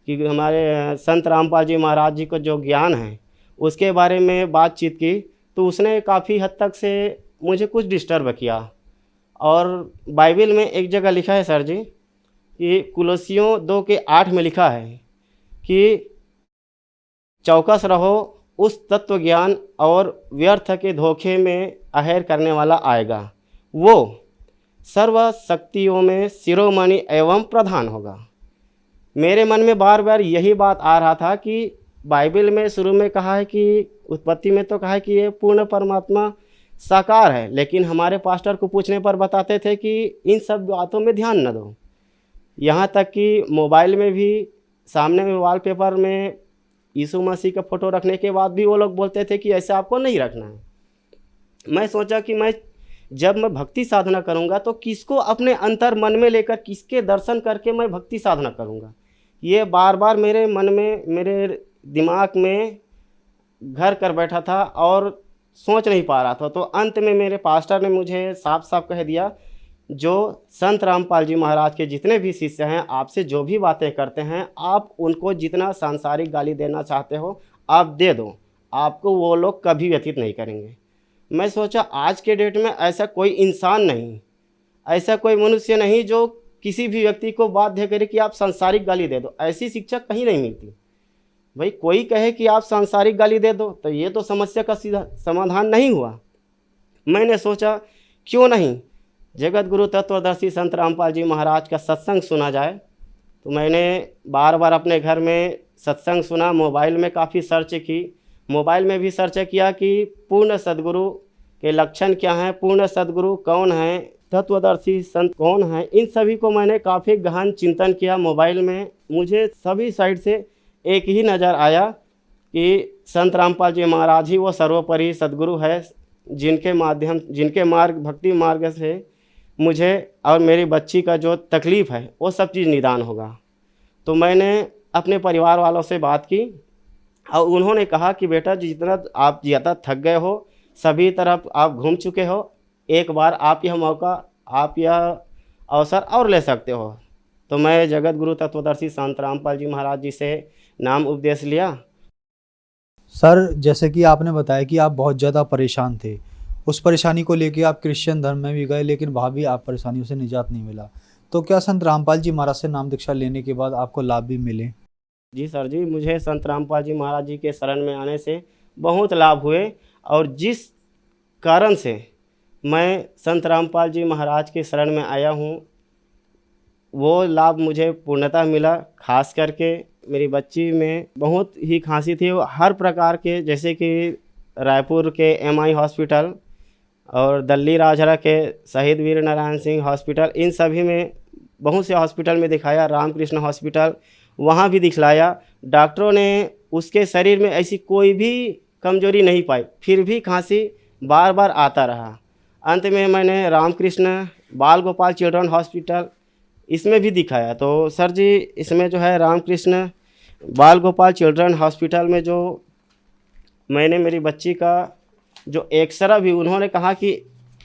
कि हमारे संत रामपाल जी महाराज जी को जो ज्ञान है उसके बारे में बातचीत की। तो उसने काफ़ी हद तक से मुझे कुछ डिस्टर्ब किया। और बाइबल में एक जगह लिखा है सर जी कि कुलसियों 2:8 में लिखा है कि चौकस रहो, उस तत्व ज्ञान और व्यर्थ के धोखे में अहेर करने वाला आएगा, वो सर्व शक्तियों में शिरोमणि एवं प्रधान होगा। मेरे मन में बार बार यही बात आ रहा था कि बाइबल में शुरू में कहा है कि उत्पत्ति में तो कहा है कि ये पूर्ण परमात्मा साकार है, लेकिन हमारे पास्टर को पूछने पर बताते थे कि इन सब बातों में ध्यान न दो। यहाँ तक कि मोबाइल में भी सामने में वॉलपेपर में यीशु मसीह का फ़ोटो रखने के बाद भी वो लोग बोलते थे कि ऐसा आपको नहीं रखना है। मैं सोचा कि जब मैं भक्ति साधना करूँगा तो किसको अपने अंतर मन में लेकर, किसके दर्शन करके मैं भक्ति साधना करूँगा, ये बार बार मेरे मन में, मेरे दिमाग में घर कर बैठा था और सोच नहीं पा रहा था। तो अंत में मेरे पास्टर ने मुझे साफ साफ कह दिया, जो संत रामपाल जी महाराज के जितने भी शिष्य हैं, आपसे जो भी बातें करते हैं, आप उनको जितना सांसारिक गाली देना चाहते हो आप दे दो, आपको वो लोग कभी व्यतीत नहीं करेंगे। मैं सोचा आज के डेट में ऐसा कोई इंसान नहीं, ऐसा कोई मनुष्य नहीं जो किसी भी व्यक्ति को बाध्य करे कि आप सांसारिक गाली दे दो। ऐसी शिक्षा कहीं नहीं मिलती। भाई कोई कहे कि आप सांसारिक गाली दे दो तो ये तो समस्या का सीधा समाधान नहीं हुआ। मैंने सोचा क्यों नहीं जगत गुरु तत्वदर्शी संत रामपाल जी महाराज का सत्संग सुना जाए। तो मैंने बार बार अपने घर में सत्संग सुना, मोबाइल में काफ़ी सर्च की, मोबाइल में भी सर्च किया कि पूर्ण सद्गुरु के लक्षण क्या हैं, पूर्ण सद्गुरु कौन हैं, तत्वदर्शी संत कौन हैं, इन सभी को मैंने काफ़ी गहन चिंतन किया। मोबाइल में मुझे सभी साइड से एक ही नज़र आया कि संत रामपाल जी महाराज ही वो सर्वोपरि सद्गुरु है, जिनके मार्ग, भक्ति मार्ग से मुझे और मेरी बच्ची का जो तकलीफ़ है वो सब चीज़ निदान होगा। तो मैंने अपने परिवार वालों से बात की और उन्होंने कहा कि बेटा जितना आप ज़्यादा थक गए हो, सभी तरफ आप घूम चुके हो, एक बार आप यह मौका, आप यह अवसर और ले सकते हो। तो मैं जगत गुरु तत्वदर्शी संत रामपाल जी महाराज जी से नाम उपदेश लिया। सर जैसे कि आपने बताया कि आप बहुत ज़्यादा परेशान थे, उस परेशानी को लेके आप क्रिश्चियन धर्म में भी गए, लेकिन वहाँ भी आप परेशानियों से निजात नहीं मिला। तो क्या संत रामपाल जी महाराज से नाम दीक्षा लेने के बाद आपको लाभ भी मिले? जी सर जी, मुझे संत रामपाल जी महाराज जी के शरण में आने से बहुत लाभ हुए और जिस कारण से मैं संत रामपाल जी महाराज के शरण में आया हूँ वो लाभ मुझे पूर्णतः मिला। खास करके मेरी बच्ची में बहुत ही खांसी थी, वो हर प्रकार के, जैसे कि रायपुर के MI हॉस्पिटल और दिल्ली राजहरा के शहीद वीर नारायण सिंह हॉस्पिटल, इन सभी में बहुत से हॉस्पिटल में दिखाया, रामकृष्ण हॉस्पिटल वहाँ भी दिखलाया। डॉक्टरों ने उसके शरीर में ऐसी कोई भी कमजोरी नहीं पाई, फिर भी खांसी बार बार आता रहा। अंत में मैंने रामकृष्ण बाल गोपाल चिल्ड्रन हॉस्पिटल इसमें भी दिखाया। तो सर जी इसमें जो है रामकृष्ण बाल गोपाल चिल्ड्रन हॉस्पिटल में जो मैंने मेरी बच्ची का जो एक्सरे भी, उन्होंने कहा कि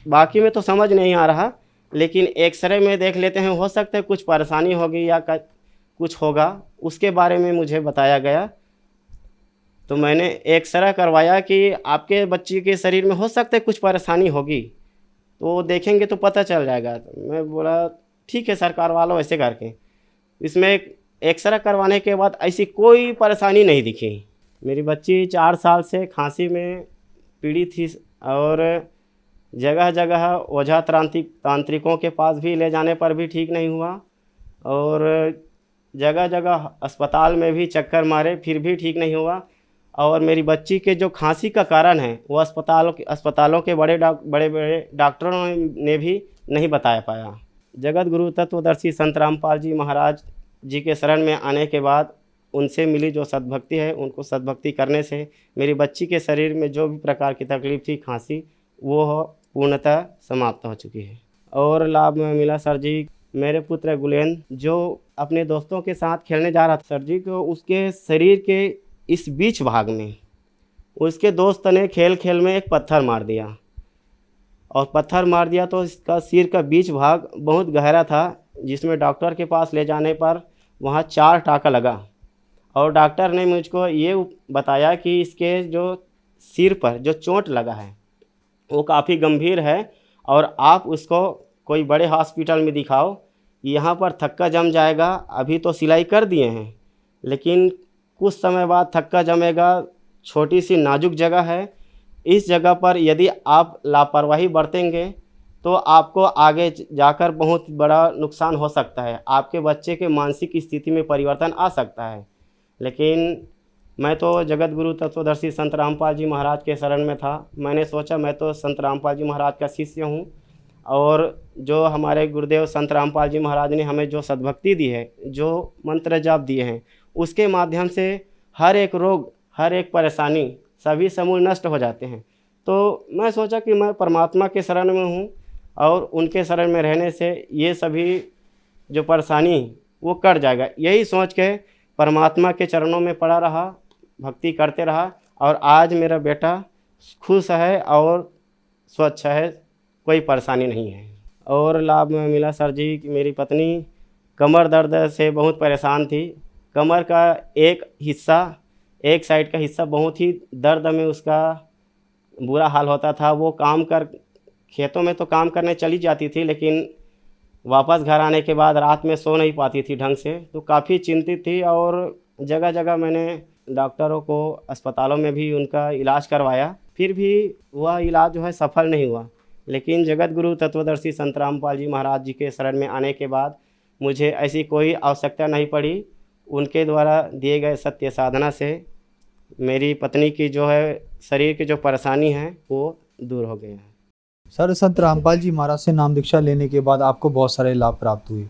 बाकी में तो समझ नहीं आ रहा, लेकिन एक्सरे में देख लेते हैं, हो सकता है कुछ परेशानी होगी या कुछ होगा, उसके बारे में मुझे बताया गया। तो मैंने एक्सरे करवाया कि आपके बच्चे के शरीर में हो सकता है कुछ परेशानी होगी, तो देखेंगे तो पता चल जाएगा। तो मैं बोला ठीक है सर, करवा लो ऐसे करके। इसमें एक्सरे करवाने के बाद ऐसी कोई परेशानी नहीं दिखी। मेरी बच्ची 4 साल से खांसी में पीड़ित थी और जगह जगह ओझा तांत्रिकों के पास भी ले जाने पर भी ठीक नहीं हुआ, और जगह जगह अस्पताल में भी चक्कर मारे फिर भी ठीक नहीं हुआ। और मेरी बच्ची के जो खांसी का कारण है वो अस्पतालों के बड़े बड़े डॉक्टरों ने भी नहीं बता पाया। जगत गुरु तत्वदर्शी संत रामपाल जी महाराज जी के शरण में आने के बाद उनसे मिली जो सद्भक्ति है, उनको सद्भक्ति करने से मेरी बच्ची के शरीर में जो भी प्रकार की तकलीफ थी, खांसी, वो पूर्णतः समाप्त हो चुकी है। और लाभ में मिला सर जी, मेरे पुत्र गुलेन जो अपने दोस्तों के साथ खेलने जा रहा था सर जी, को उसके शरीर के इस बीच भाग में उसके दोस्त ने खेल खेल में एक पत्थर मार दिया, और पत्थर मार दिया तो इसका सिर का बीच भाग बहुत गहरा था, जिसमें डॉक्टर के पास ले जाने पर वहाँ 4 टाँका लगा। और डॉक्टर ने मुझको ये बताया कि इसके जो सिर पर जो चोट लगा है वो काफ़ी गंभीर है, और आप उसको कोई बड़े हॉस्पिटल में दिखाओ, यहाँ पर थक्का जम जाएगा। अभी तो सिलाई कर दिए हैं, लेकिन कुछ समय बाद थक्का जमेगा। छोटी सी नाजुक जगह है, इस जगह पर यदि आप लापरवाही बरतेंगे तो आपको आगे जाकर बहुत बड़ा नुकसान हो सकता है, आपके बच्चे के मानसिक स्थिति में परिवर्तन आ सकता है। लेकिन मैं तो जगत गुरु तत्वदर्शी संत रामपाल जी महाराज के शरण में था। मैंने सोचा मैं तो संत रामपाल जी महाराज का शिष्य हूँ, और जो हमारे गुरुदेव संत रामपाल जी महाराज ने हमें जो सद्भक्ति दी है, जो मंत्र जाप दिए हैं, उसके माध्यम से हर एक रोग, हर एक परेशानी, सभी समूल नष्ट हो जाते हैं। तो मैं सोचा कि मैं परमात्मा के शरण में हूँ, और उनके शरण में रहने से ये सभी जो परेशानी वो कट जाएगा। यही सोच के परमात्मा के चरणों में पड़ा रहा, भक्ति करते रहा, और आज मेरा बेटा खुश है और स्वच्छ है, कोई परेशानी नहीं है। और लाभ में मिला सर जी, मेरी पत्नी कमर दर्द से बहुत परेशान थी। कमर का एक साइड का हिस्सा बहुत ही दर्द में उसका बुरा हाल होता था। वो खेतों में तो काम करने चली जाती थी, लेकिन वापस घर आने के बाद रात में सो नहीं पाती थी ढंग से, तो काफ़ी चिंतित थी। और जगह जगह मैंने डॉक्टरों को, अस्पतालों में भी उनका इलाज करवाया, फिर भी वह इलाज जो है सफल नहीं हुआ। लेकिन जगत गुरु तत्वदर्शी संत रामपाल जी महाराज जी के शरण में आने के बाद मुझे ऐसी कोई आवश्यकता नहीं पड़ी। उनके द्वारा दिए गए सत्य साधना से मेरी पत्नी की जो है शरीर की जो परेशानी है वो दूर हो गया है। सर, संत रामपाल जी महाराज से नाम दीक्षा लेने के बाद आपको बहुत सारे लाभ प्राप्त हुए,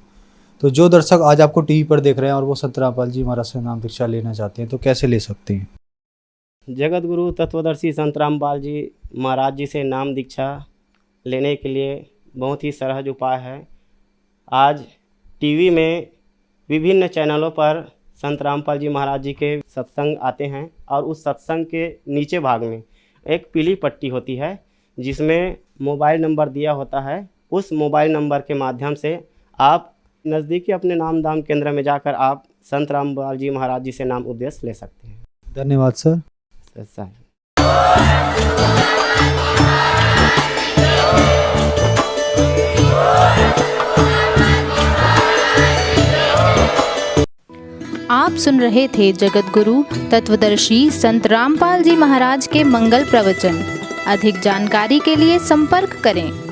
तो जो दर्शक आज आपको टीवी पर देख रहे हैं और वो संत रामपाल जी महाराज से नाम दीक्षा लेना चाहते हैं, तो कैसे ले सकते हैं? जगत गुरु तत्वदर्शी संत रामपाल जी महाराज जी से नाम दीक्षा लेने के लिए बहुत ही सहज उपाय है। आज टीवी में विभिन्न चैनलों पर संत रामपाल जी महाराज जी के सत्संग आते हैं, और उस सत्संग के नीचे भाग में एक पीली पट्टी होती है जिसमें मोबाइल नंबर दिया होता है। उस मोबाइल नंबर के माध्यम से आप नज़दीकी अपने नाम दाम केंद्र में जाकर आप संत रामपाल जी महाराज जी से नाम उपदेश ले सकते हैं। धन्यवाद सर। सर आप सुन रहे थे जगत गुरु तत्वदर्शी संत रामपाल जी महाराज के मंगल प्रवचन। अधिक जानकारी के लिए संपर्क करें।